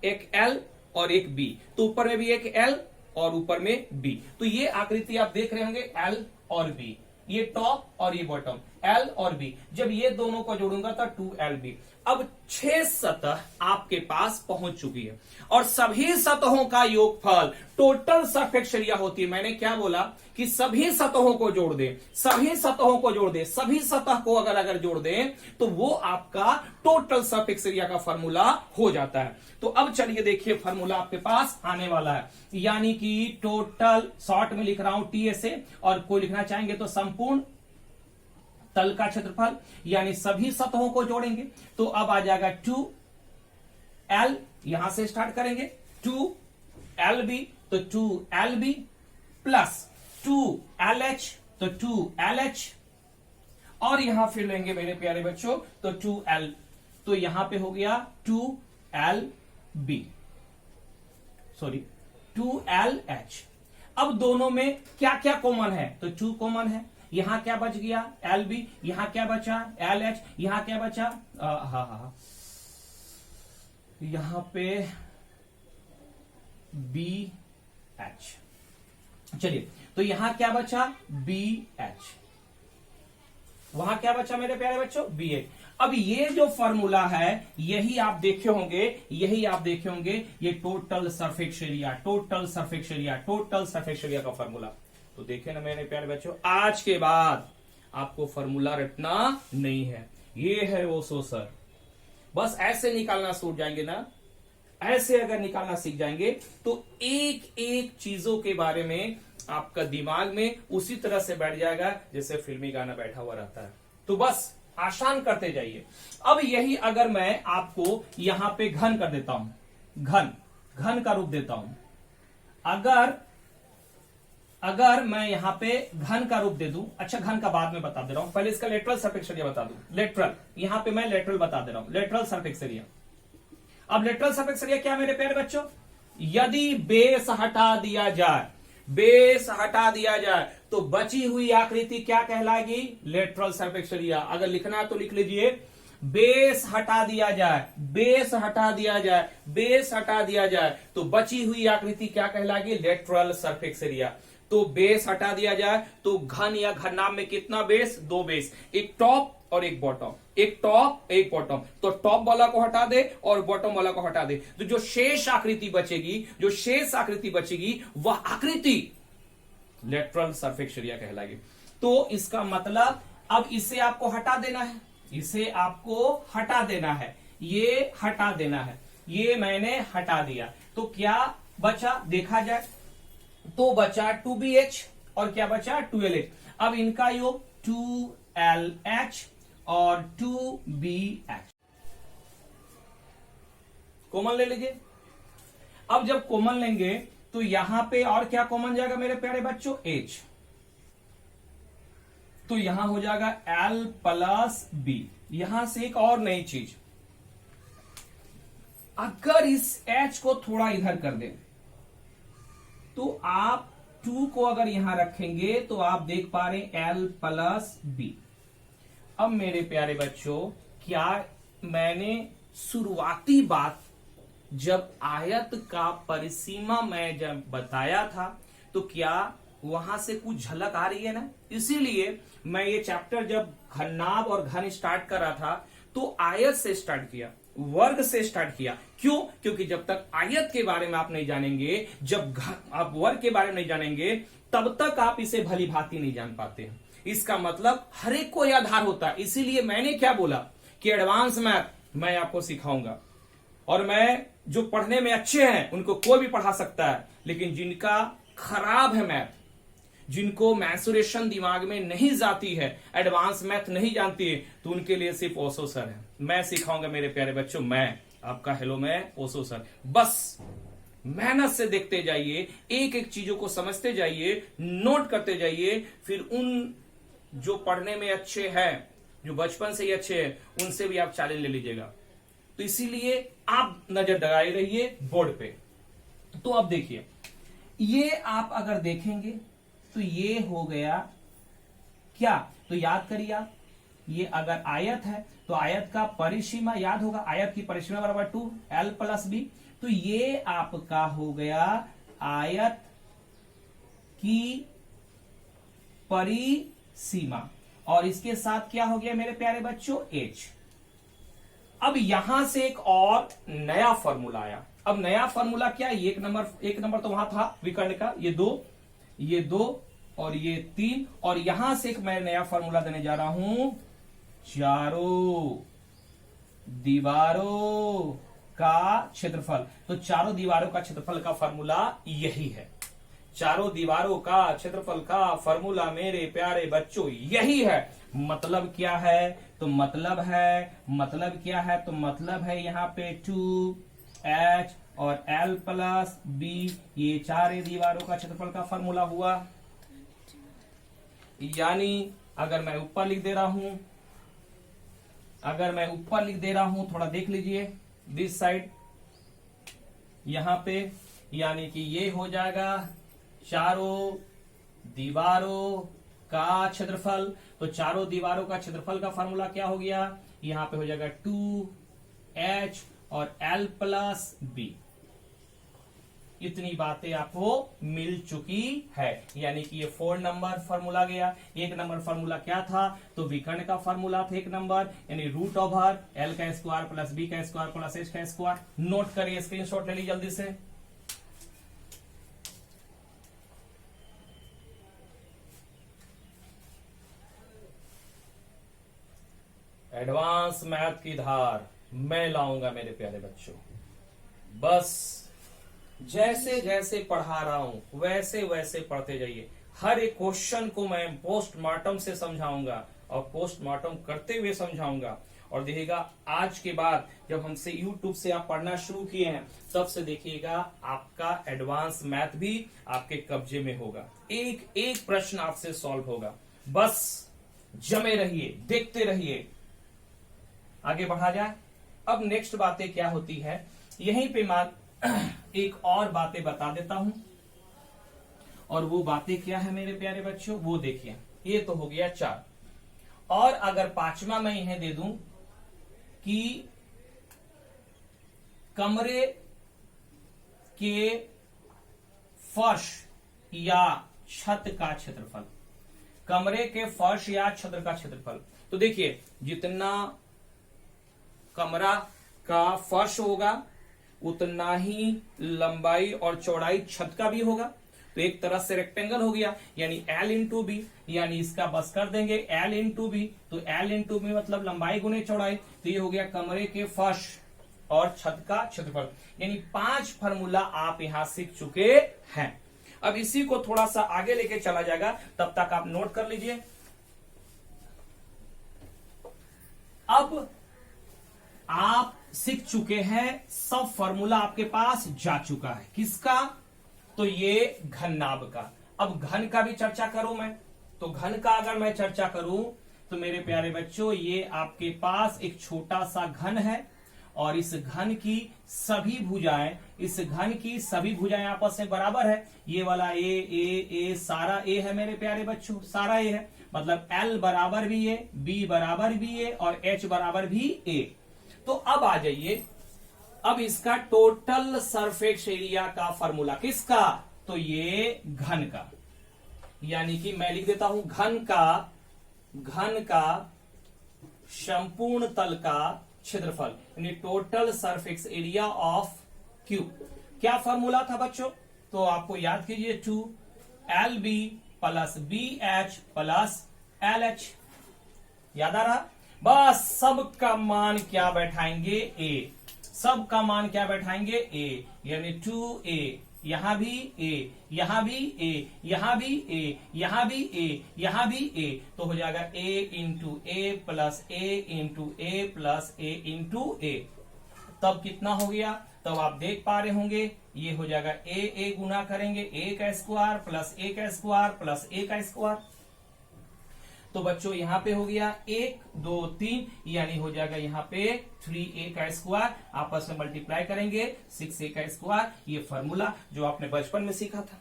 एक L और एक B, तो ऊपर में भी एक L और ऊपर में B। तो ये आकृति आप देख रहे होंगे L और B, ये टॉप और ये बॉटम, L और B। जब ये दोनों को जोड़ूंगा तो 2LB। अब 6 सतह आपके पास पहुंच चुकी है, और सभी सतहों का योगफल टोटल सरफेक्स एरिया होती है। मैंने क्या बोला कि सभी सतहों को जोड़ दे, सभी सतहों को जोड़ दे, सभी सतह को अगर जोड़ दे तो वो आपका टोटल सरफेक्स एरिया का फॉर्मूला हो जाता है। तो अब चलिए देखिए, फॉर्मूला आपके पास आने वाला है, यानी कि टोटल, शॉर्ट में लिख रहा हूं TSA, और कोई लिखना चाहेंगे तो संपूर्ण तल का क्षेत्रफल, यानी सभी सतहों को जोड़ेंगे तो अब आ जाएगा 2L, यहां से स्टार्ट करेंगे 2LB, तो 2LB प्लस 2LH, तो 2LH, और यहां फिर लेंगे मेरे प्यारे बच्चों तो 2L, तो यहां पे हो गया 2LB, सॉरी 2LH। अब दोनों में क्या क्या कॉमन है, तो 2 कॉमन है, यहां क्या बच गया LB, यहां क्या बचा LH, यहां क्या बचा यहां पे BH। चलिए, तो यहां क्या बचा BH, वहां क्या बचा मेरे प्यारे बच्चों BH। अब ये जो फॉर्मूला है, यही आप देखे होंगे, ये total surface area, total surface area, total surface area का फॉर्मूला। तो देखे ना मेरे प्यारे बच्चों, आज के बाद आपको फॉर्मूला रटना नहीं है, ये है वो सो सर, बस ऐसे निकालना सीख जाएंगे ना, ऐसे अगर निकालना सीख जाएंगे तो एक एक चीजों के बारे में आपका दिमाग में उसी तरह से बैठ जाएगा जैसे फिल्मी गाना बैठा हुआ रहता है। तो बस आसान करते जाइए। अब यही अगर मैं आपको यहां पे घन कर देता हूं, घन का रूप देता हूं, अगर मैं यहां पे घन का रूप दे दूं, अच्छा घन का बाद में बता दे रहा हूं, पहले इसका लेटरल सरफेक्स एरिया बता दूं। लेटरल, यहां पे मैं लेटरल बता दे रहा हूं, लेटरल सरफेक्स एरिया। अब लेटरल सरफेक्स एरिया क्या मेरे प्यारे बच्चों, यदि बेस हटा दिया जाए तो बची हुई आकृति क्या कहलाएगी, लेटरल सरफेक्स एरिया। अगर लिखना है तो लिख लीजिए, बेस हटा दिया जाए तो बची हुई आकृति क्या कहलाएगी, लेटरल सरफेक्स एरिया। तो बेस हटा दिया जाए तो घन या घनाभ में कितना बेस, 2 बेस, एक टॉप और एक बॉटम, एक टॉप एक बॉटम। तो टॉप वाला को हटा दे और बॉटम वाला को हटा दे, तो जो शेष आकृति बचेगी वह आकृति लेटरल सरफेक्स एरिया कहलाएगी। तो इसका मतलब अब इसे आपको हटा देना है, ये हटा देना है, ये मैंने हटा दिया, तो क्या बचा देखा जाए, तो बचा 2BH और क्या बचा 2LH। अब इनका योग 2LH और 2BH। कॉमन ले लीजिए। अब जब कॉमन लेंगे तो यहां पे और क्या कॉमन जाएगा मेरे प्यारे बच्चों, h। तो यहां हो जाएगा l प्लस b। यहां से एक और नई चीज, अगर इस h को थोड़ा इधर कर दें तो आप 2 को अगर यहां रखेंगे तो आप देख पा रहे हैं l प्लस b। अब मेरे प्यारे बच्चों, क्या मैंने शुरुआती बात जब आयत का परिसीमा मैं जब बताया था तो क्या वहां से कुछ झलक आ रही है ना? इसीलिए मैं ये चैप्टर जब घननाभ और घन स्टार्ट कर रहा था तो आयत से स्टार्ट किया, वर्ग से स्टार्ट किया। क्यों? क्योंकि जब तक आयत के बारे में आप नहीं जानेंगे, जब आप वर्ग के बारे में नहीं जानेंगे, तब तक आप इसे भली भांति नहीं जान पाते हैं। इसका मतलब हर एक को आधार होता है। इसीलिए मैंने क्या बोला कि एडवांस मैथ मैं आपको सिखाऊंगा, और मैं जो पढ़ने में अच्छे हैं उनको कोई भी पढ़ा सकता है, लेकिन जिनका खराब है मैथ, जिनको मैंसुरेशन दिमाग में नहीं जाती है, एडवांस मैथ नहीं जानती है, तो उनके लिए सिर्फ ओशो सर है। मैं सिखाऊंगा मेरे प्यारे बच्चों, मैं आपका हेलो, मैं ओशो सर। बस मेहनत से देखते जाइए, एक एक चीजों को समझते जाइए, नोट करते जाइए, फिर उन जो पढ़ने में अच्छे हैं, जो बचपन से ही अच्छे हैं, उनसे भी आप चैलेंज ले लीजिएगा। तो इसीलिए आप नजर लगाए रहिए बोर्ड पे। तो अब देखिए, ये आप अगर देखेंगे तो ये हो गया क्या, तो याद करिए आप, ये अगर आयत है तो आयत का परिसीमा याद होगा, आयत की परिसीमा बराबर 2l प्लस b। तो ये आपका हो गया आयत की परिसीमा, और इसके साथ क्या हो गया मेरे प्यारे बच्चों, h। अब यहां से एक और नया फॉर्मूला आया। अब नया फॉर्मूला क्या, एक नंबर तो वहां था विकर्ण का, ये 2 और ये 3, और यहां से एक मैं नया फॉर्मूला देने जा रहा हूं, चारों दीवारों का क्षेत्रफल। तो चारों दीवारों का क्षेत्रफल का फॉर्मूला यही है। चारों दीवारों का क्षेत्रफल का फॉर्मूला मेरे प्यारे बच्चों यही है। मतलब क्या है, तो मतलब क्या है, तो मतलब है यहाँ पे 2h और l प्लस b, ये चार दीवारों का क्षेत्रफल का फॉर्मूला हुआ। यानी अगर मैं ऊपर लिख दे रहा हूं, थोड़ा देख लीजिए दिस साइड, यहां पे, यानी कि ये हो जाएगा चारों दीवारों का क्षेत्रफल। तो चारों दीवारों का क्षेत्रफल का फॉर्मूला क्या हो गया, यहां पे हो जाएगा 2h और l प्लस b। इतनी बातें आपको मिल चुकी है, यानी कि ये 4 नंबर फॉर्मूला गया। 1 नंबर फॉर्मूला क्या था, तो विकर्ण का फॉर्मूला था 1 नंबर, यानी रूट ओवर l का स्क्वायर प्लस b का स्क्वायर प्लस h का स्क्वायर। नोट करिए, स्क्रीनशॉट ले लीजिए जल्दी से। एडवांस मैथ की धार मैं लाऊंगा मेरे प्यारे बच्चों। बस जैसे जैसे पढ़ा रहा हूं वैसे वैसे पढ़ते जाइए। हर एक क्वेश्चन को मैं पोस्टमार्टम से समझाऊंगा और पोस्टमार्टम करते हुए समझाऊंगा। और देखिएगा आज के बाद जब हमसे YouTube से आप पढ़ना शुरू किए हैं, तब से देखिएगा आपका एडवांस मैथ भी आपके कब्जे में होगा। एक एक प्रश्न आपसे सॉल्व होगा। बस जमे रहिए, देखते रहिए। आगे बढ़ा जाए। अब नेक्स्ट बातें क्या होती है, यहीं पे मैं एक और बातें बता देता हूं, और वो बातें क्या है मेरे प्यारे बच्चों, वो देखिए। ये तो हो गया 4, और अगर 5वां मैं इन्हें दे दूं कि कमरे के फर्श या छत का क्षेत्रफल, कमरे के फर्श या छत का क्षेत्रफल। तो देखिए, जितना कमरा का फर्श होगा उतना ही लंबाई और चौड़ाई छत का भी होगा। तो एक तरह से रेक्टेंगल हो गया, यानी L इंटू बी, यानी इसका बस कर देंगे L इंटू बी। तो L इंटू बी मतलब लंबाई गुने चौड़ाई। तो ये हो गया कमरे के फर्श और छत का क्षेत्रफल। यानी 5 फार्मूला आप यहां सीख चुके हैं। अब इसी को थोड़ा सा आगे लेके चला जाएगा, तब तक आप नोट कर लीजिए। अब आप सीख चुके हैं, सब फॉर्मूला आपके पास जा चुका है। किसका? तो ये घन नाभ का। अब घन का भी चर्चा करूं मैं, तो घन का अगर मैं चर्चा करूं तो मेरे प्यारे बच्चों, ये आपके पास एक छोटा सा घन है और इस घन की सभी भुजाएं आपस में बराबर है। ये वाला ए सारा ए है मेरे प्यारे बच्चों, सारा ए है, मतलब L बराबर भी ए, B बराबर भी ए और H बराबर भी ए। तो अब आ जाइए, अब इसका टोटल सरफेस एरिया का फॉर्मूला। किसका? तो ये घन का, यानी कि मैं लिख देता हूं घन का संपूर्ण तल का क्षेत्रफल, यानी total surface area of cube. क्या फॉर्मूला था बच्चों? तो आपको याद कीजिए, 2LB plus BH plus LH। याद आ रहा? बस सबका मान क्या बैठाएंगे? ए। सबका मान क्या बैठाएंगे? ए, यानी 2A, यहां भी ए, यहां भी ए, यहां भी ए, यहां भी ए, यहां भी ए, तो हो जाएगा A into a plus A into a plus A into a. तब कितना हो गया? तब आप देख पा रहे होंगे, ये हो जाएगा A गुना करेंगे A का स्क्वायर प्लस A का स्क्वायर प्लस A का स्क्वायर। तो बच्चों यहां पे हो गया 1 2 3, यानी हो जाएगा यहाँ पे 3A का स्क्वायर, आपस में मल्टीप्लाई करेंगे 6A का स्क्वायर। ये फॉर्मूला जो आपने बचपन में सीखा था।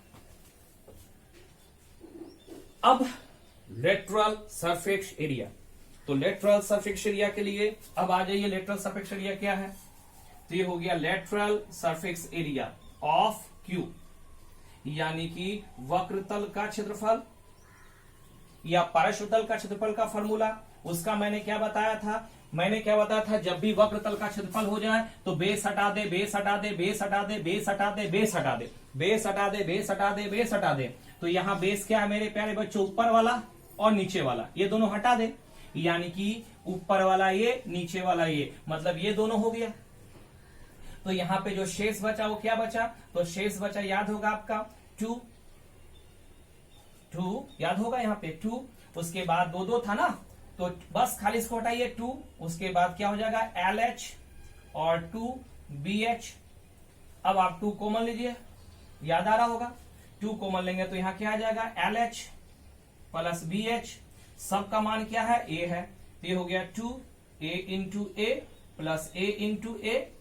अब लेटरल सरफेस एरिया, तो लेटरल सरफेस एरिया के लिए अब आ जाइए, लेटरल सरफेस एरिया क्या है? तो ये हो गया lateral surface area of cube, यानी कि वक्रतल का क्षेत्रफल या पार्श्वतल का क्षेत्रफल का फॉर्मूला। उसका मैंने क्या बताया था? जब भी वक्रतल का क्षेत्रफल हो जाए तो बेस हटा दे, बेस हटा दे, बेस हटा दे, बेस हटा दे, बेस हटा दे, बेस हटा दे, बेस हटा दे, बेस हटा दे। तो यहां बेस क्या है मेरे प्यारे बच्चों? ऊपर वाला और नीचे वाला, ये दोनों हटा दे, यानी कि ऊपर वाला ये, नीचे वाला ये, मतलब ये दोनों हो गया। तो यहां पे जो शेष बचा वो क्या बचा? तो शेष बचा, याद होगा आपका 2 याद होगा यहाँ पे 2, उसके बाद 2 था ना, तो बस खाली इसको हटाइए 2, उसके बाद क्या हो जाएगा LH और 2BH। अब आप 2 कॉमन लीजिए, याद आ रहा होगा, 2 कॉमन लेंगे तो यहां क्या आ जाएगा LH प्लस BH। सबका मान क्या है? A है, तो ये हो गया 2A into a plus A into a.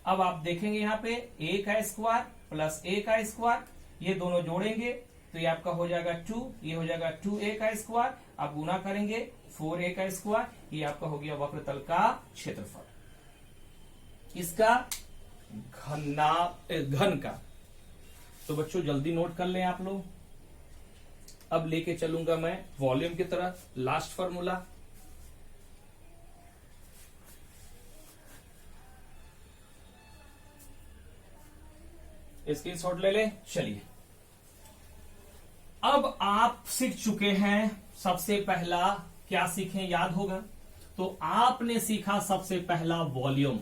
अब आप देखेंगे यहाँ पे A का स्क्वायर प्लस A का स्क्वायर, ये दोनों जोड़ेंगे तो ये आपका हो जाएगा 2, ये हो जाएगा 2A का स्क्वायर, आप गुना करेंगे 4A का स्क्वायर, ये आपका हो गया वक्रतल का क्षेत्रफल, इसका घन का। तो बच्चों जल्दी नोट कर लें आप लोग। अब लेके चलूंगा मैं वॉल्यूम की तरफ, लास्ट फॉर्मूला। स्क्रीनशॉट ले ले। चलिए, अब आप सीख चुके हैं, सबसे पहला क्या सीखे याद होगा? तो आपने सीखा सबसे पहला वॉल्यूम,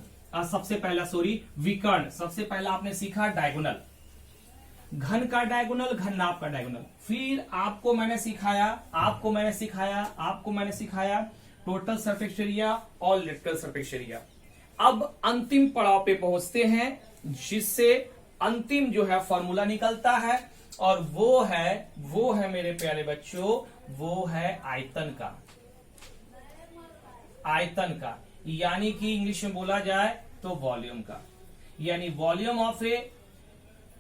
विकर्ण। सबसे पहला आपने सीखा डायगोनल, घन का डायगोनल, घन नाभ का डायगोनल। फिर आपको मैंने सिखाया टोटल सरफेस एरिया और लेटरल सरफेस एरिया। अब अंतिम पड़ाव पे पहुंचते हैं, जिससे अंतिम जो है फॉर्मूला निकलता है, और वो है मेरे प्यारे बच्चों, वो है आयतन का, यानी कि इंग्लिश में बोला जाए तो वॉल्यूम का, यानी वॉल्यूम ऑफ ए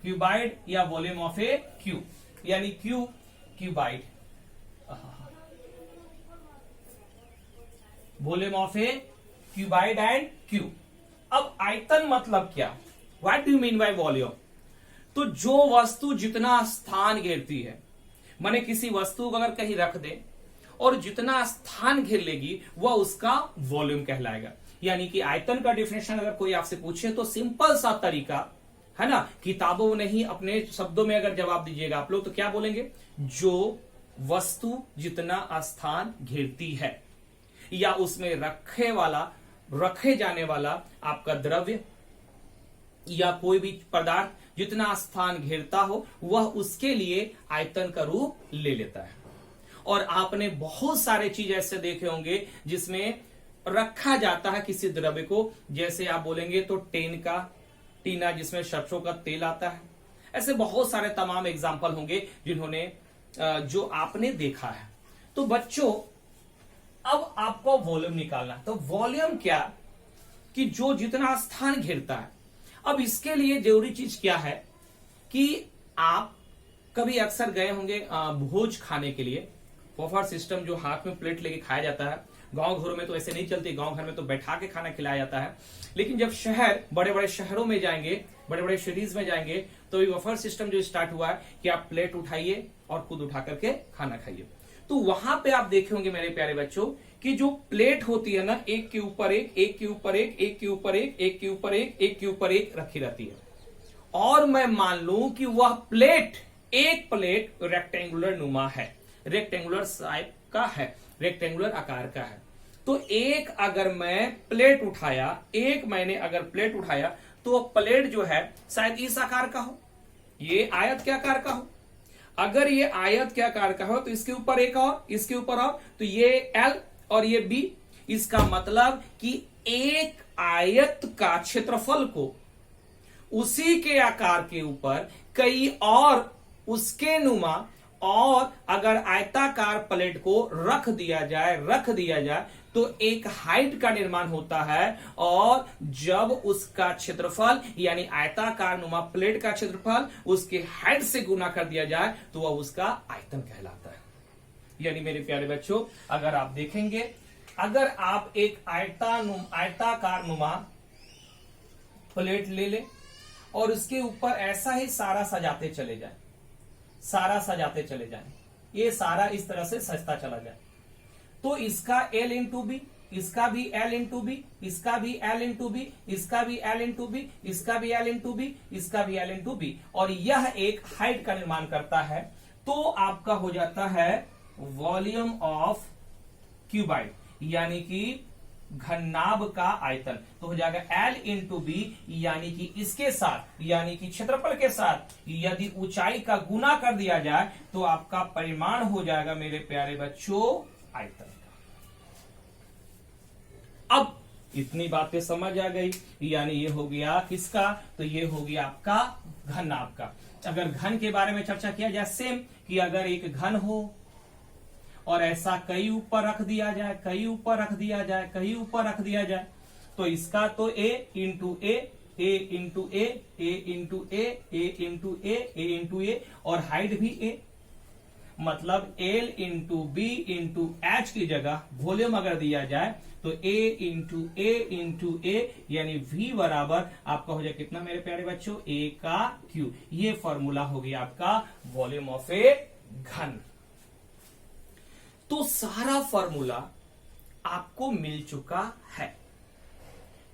क्यूबाइड या वॉल्यूम ऑफ ए क्यूब, यानी cuboid, volume of A cuboid and cube. अब आयतन मतलब क्या? What do you mean by volume? तो जो वस्तु जितना स्थान घेरती है, माने किसी वस्तु को अगर कहीं रख दे और जितना स्थान घेर लेगी वह उसका वॉल्यूम कहलाएगा। यानी कि आयतन का डिफिनेशन अगर कोई आपसे पूछे तो सिंपल सा तरीका है ना, किताबों नहीं अपने शब्दों में अगर जवाब दीजिएगा आप लोग तो क्या बोलेंगे? जो वस्तु जितना स्थान घेरती है, या उसमें रखे जाने वाला आपका द्रव्य या कोई भी पदार्थ जितना स्थान घेरता हो, वह उसके लिए आयतन का रूप ले लेता है। और आपने बहुत सारे चीज ऐसे देखे होंगे जिसमें रखा जाता है किसी द्रव्य को, जैसे आप बोलेंगे तो टेन का टीना जिसमें सरसों का तेल आता है। ऐसे बहुत सारे तमाम एग्जाम्पल होंगे जिन्होंने जो आपने देखा है। तो बच्चों अब आपको वॉल्यूम निकालना, तो वॉल्यूम क्या कि जो जितना स्थान घेरता है। अब इसके लिए जरूरी चीज क्या है कि आप कभी अक्सर गए होंगे भोज खाने के लिए, बफर सिस्टम जो हाथ में प्लेट लेके खाया जाता है। गांव घरों में तो ऐसे नहीं चलती, गांव घर में तो बैठा के खाना खिलाया जाता है। लेकिन जब बड़े बड़े शहरों में जाएंगे, बड़े बड़े सिटीज में जाएंगे, तो ये बफर सिस्टम जो स्टार्ट हुआ है कि आप प्लेट उठाइए और खुद उठा करके खाना खाइए। तो वहां पे आप देखे होंगे मेरे प्यारे बच्चों कि जो प्लेट होती है ना, एक के ऊपर एक, एक के ऊपर एक, एक के ऊपर एक, एक के ऊपर एक, एक के ऊपर एक रखी रहती है। और मैं मान लूं कि वह प्लेट, एक प्लेट रेक्टेंगुलर नुमा है, रेक्टेंगुलर टाइप का है, रेक्टेंगुलर आकार का है। तो एक अगर मैं प्लेट उठाया, एक मैंने अगर प्लेट उठाया, तो प्लेट जो है शायद इस आकार का हो, ये आयत के आकार का हो। अगर ये आयत के आकार का हो तो इसके ऊपर एक और, इसके ऊपर और, तो ये एल और ये बी। इसका मतलब कि एक आयत का क्षेत्रफल को उसी के आकार के ऊपर कई और उसके नुमा और अगर आयताकार प्लेट को रख दिया जाए तो एक हाइट का निर्माण होता है। और जब उसका क्षेत्रफल यानी आयताकार नुमा प्लेट का क्षेत्रफल उसके हाइट से गुना कर दिया जाए तो वह उसका आयतन कहलाता है। यानी मेरे प्यारे बच्चों, अगर आप देखेंगे, अगर आप एक आयताकार नुमा प्लेट ले ले और उसके ऊपर ऐसा ही सारा सजाते चले जाए, ये सारा इस तरह से सजता चला जाए, तो इसका L इंटू बी, इसका भी L इंटू बी, इसका भी L इंटू बी, इसका भी L इंटू बी, इसका भी L इंटू बी, इसका भी L इंटू बी, और यह एक हाइट का निर्माण करता है। तो आपका हो जाता है वॉल्यूम ऑफ क्यूबाइड, यानी कि घननाभ का आयतन। तो हो जाएगा L इंटू बी, यानी कि इसके साथ, यानी कि क्षेत्रफल के साथ यदि ऊंचाई का गुना कर दिया जाए तो आपका परिमाण हो जाएगा मेरे प्यारे बच्चों आयतन का। अब इतनी बातें समझ आ गई, यानी ये हो गया किसका, तो ये हो गया आपका घननाभ का। अगर घन के बारे में चर्चा किया जाए सेम, कि अगर एक घन हो और ऐसा कई ऊपर रख दिया जाए, कई ऊपर रख दिया जाए, कई ऊपर रख दिया जाए, तो इसका तो A into a, A into a, A into a, A into a, A into a, और हाइट भी A, मतलब L into b into h की जगह वॉल्यूम अगर दिया जाए तो A into a into a, यानी V बराबर आपका हो जाए कितना मेरे प्यारे बच्चों, A का Q। ये फॉर्मूला हो गया आपका वॉल्यूम ऑफ ए घन। तो सारा फॉर्मूला आपको मिल चुका है।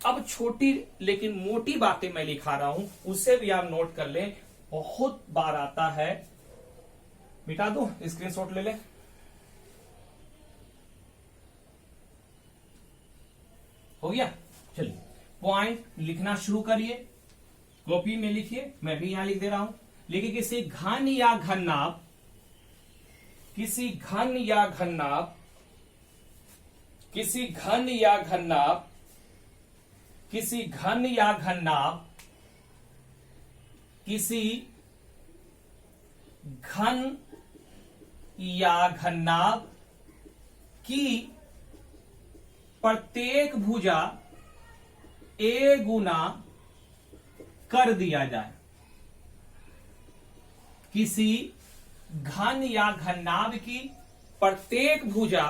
अब छोटी लेकिन मोटी बातें मैं लिखा रहा हूं, उसे भी आप नोट कर लें, बहुत बार आता है। मिटा दूं, स्क्रीनशॉट ले ले। हो गया, चलिए पॉइंट लिखना शुरू करिए, कॉपी में लिखिए, मैं भी यहां लिख दे रहा हूं। लिखिए किसी घन या घननाभ, किसी घन या घननाभ, किसी घन या घननाभ, किसी घन या घननाभ, किसी घन या घननाभ की प्रत्येक भुजा A गुना कर दिया जाए। किसी घन या घननाभ की प्रत्येक भुजा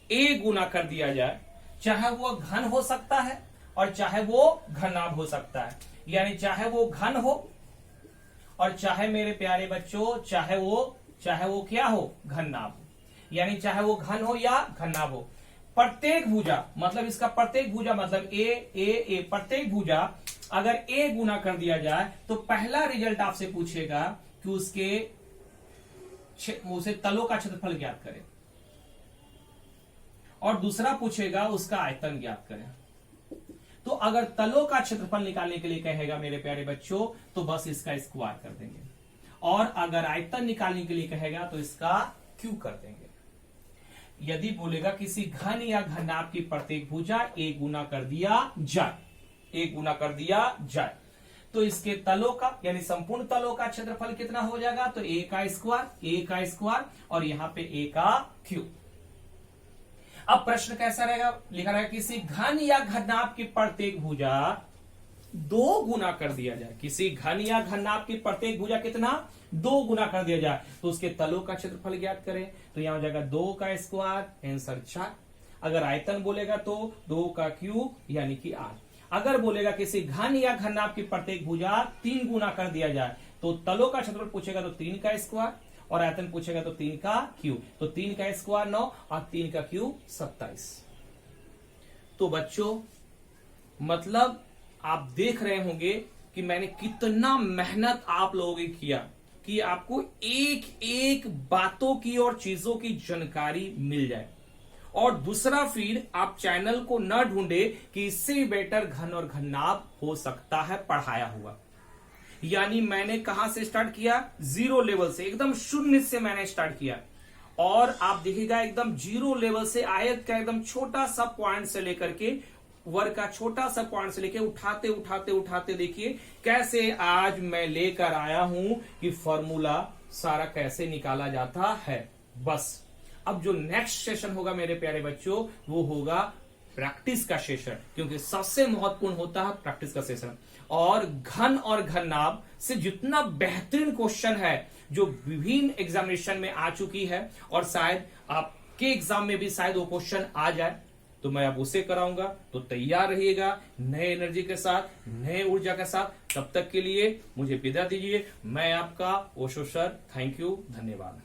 A गुना कर दिया जाए, चाहे वो घन हो सकता है और चाहे वो घननाभ हो सकता है। यानी चाहे वो घन हो और चाहे मेरे प्यारे बच्चों चाहे वो क्या हो, घननाभ हो। यानी चाहे वो घन हो या घननाभ हो, प्रत्येक भुजा मतलब इसका प्रत्येक भुजा मतलब ए, प्रत्येक भुजा अगर A गुना कर दिया जाए तो पहला रिजल्ट आपसे पूछेगा कि उसे तलों का क्षेत्रफल ज्ञात करें, और दूसरा पूछेगा उसका आयतन ज्ञात करें। तो अगर तलों का क्षेत्रफल निकालने के लिए कहेगा मेरे प्यारे बच्चों तो बस इसका स्क्वायर कर देंगे, और अगर आयतन निकालने के लिए कहेगा तो इसका क्यूब कर देंगे। यदि बोलेगा किसी घन या घनाभ की प्रत्येक भुजा a गुना कर दिया जाए, तो इसके तलों का यानी संपूर्ण तलों का क्षेत्रफल कितना हो जाएगा, तो a का स्क्वायर और यहां पे a का क्यूब। अब प्रश्न कैसा रहेगा, लिखा रहेगा किसी घन या घनाभ की प्रत्येक भुजा 2 गुना कर दिया जाए, किसी घन या घनाभ की प्रत्येक भुजा कितना 2 गुना कर दिया जाए, तो उसके तलों का क्षेत्रफल ज्ञात करें, तो यहां हो जाएगा 2 का स्क्वायर आंसर 4। अगर आयतन बोलेगा तो 2 का क्यूब यानी कि 8। अगर बोलेगा किसी घन या घनाभ की प्रत्येक भुजा 3 गुना कर दिया जाए, तो तलों का क्षेत्रफल पूछेगा तो 3 का स्क्वायर और आयतन पूछेगा तो 3 का क्यूब, तो 3 का स्क्वायर 9 और 3 का क्यूब 27। तो बच्चों मतलब आप देख रहे होंगे कि मैंने कितना मेहनत आप लोगों ने किया कि आपको एक एक बातों की और चीजों की जानकारी मिल जाए। और दूसरा फिर आप चैनल को न ढूंढे कि इससे बेटर घन और घनाभ हो सकता है पढ़ाया हुआ। यानी मैंने कहां से स्टार्ट किया, 0 लेवल से, एकदम शून्य से मैंने स्टार्ट किया। और आप देखिएगा एकदम 0 लेवल से आयत का एकदम छोटा सा पॉइंट से लेकर के वर्ग का छोटा सा पॉइंट से लेके उठाते देखिए कैसे आज मैं लेकर आया हूं कि फॉर्मूला सारा कैसे निकाला जाता है। बस अब जो नेक्स्ट सेशन होगा मेरे प्यारे बच्चों वो होगा प्रैक्टिस का सेशन, क्योंकि सबसे महत्वपूर्ण होता है प्रैक्टिस का सेशन। और घन और घनाभ से जितना बेहतरीन क्वेश्चन है जो विभिन्न एग्जामिनेशन में आ चुकी है और शायद आपके एग्जाम में भी शायद वो क्वेश्चन आ जाए, तो मैं अब उसे कराऊंगा। तो तैयार रहिएगा नए एनर्जी के साथ, नए ऊर्जा के साथ। तब तक के लिए मुझे विदा दीजिए। मैं आपका ओशो सर, थैंक यू, धन्यवाद।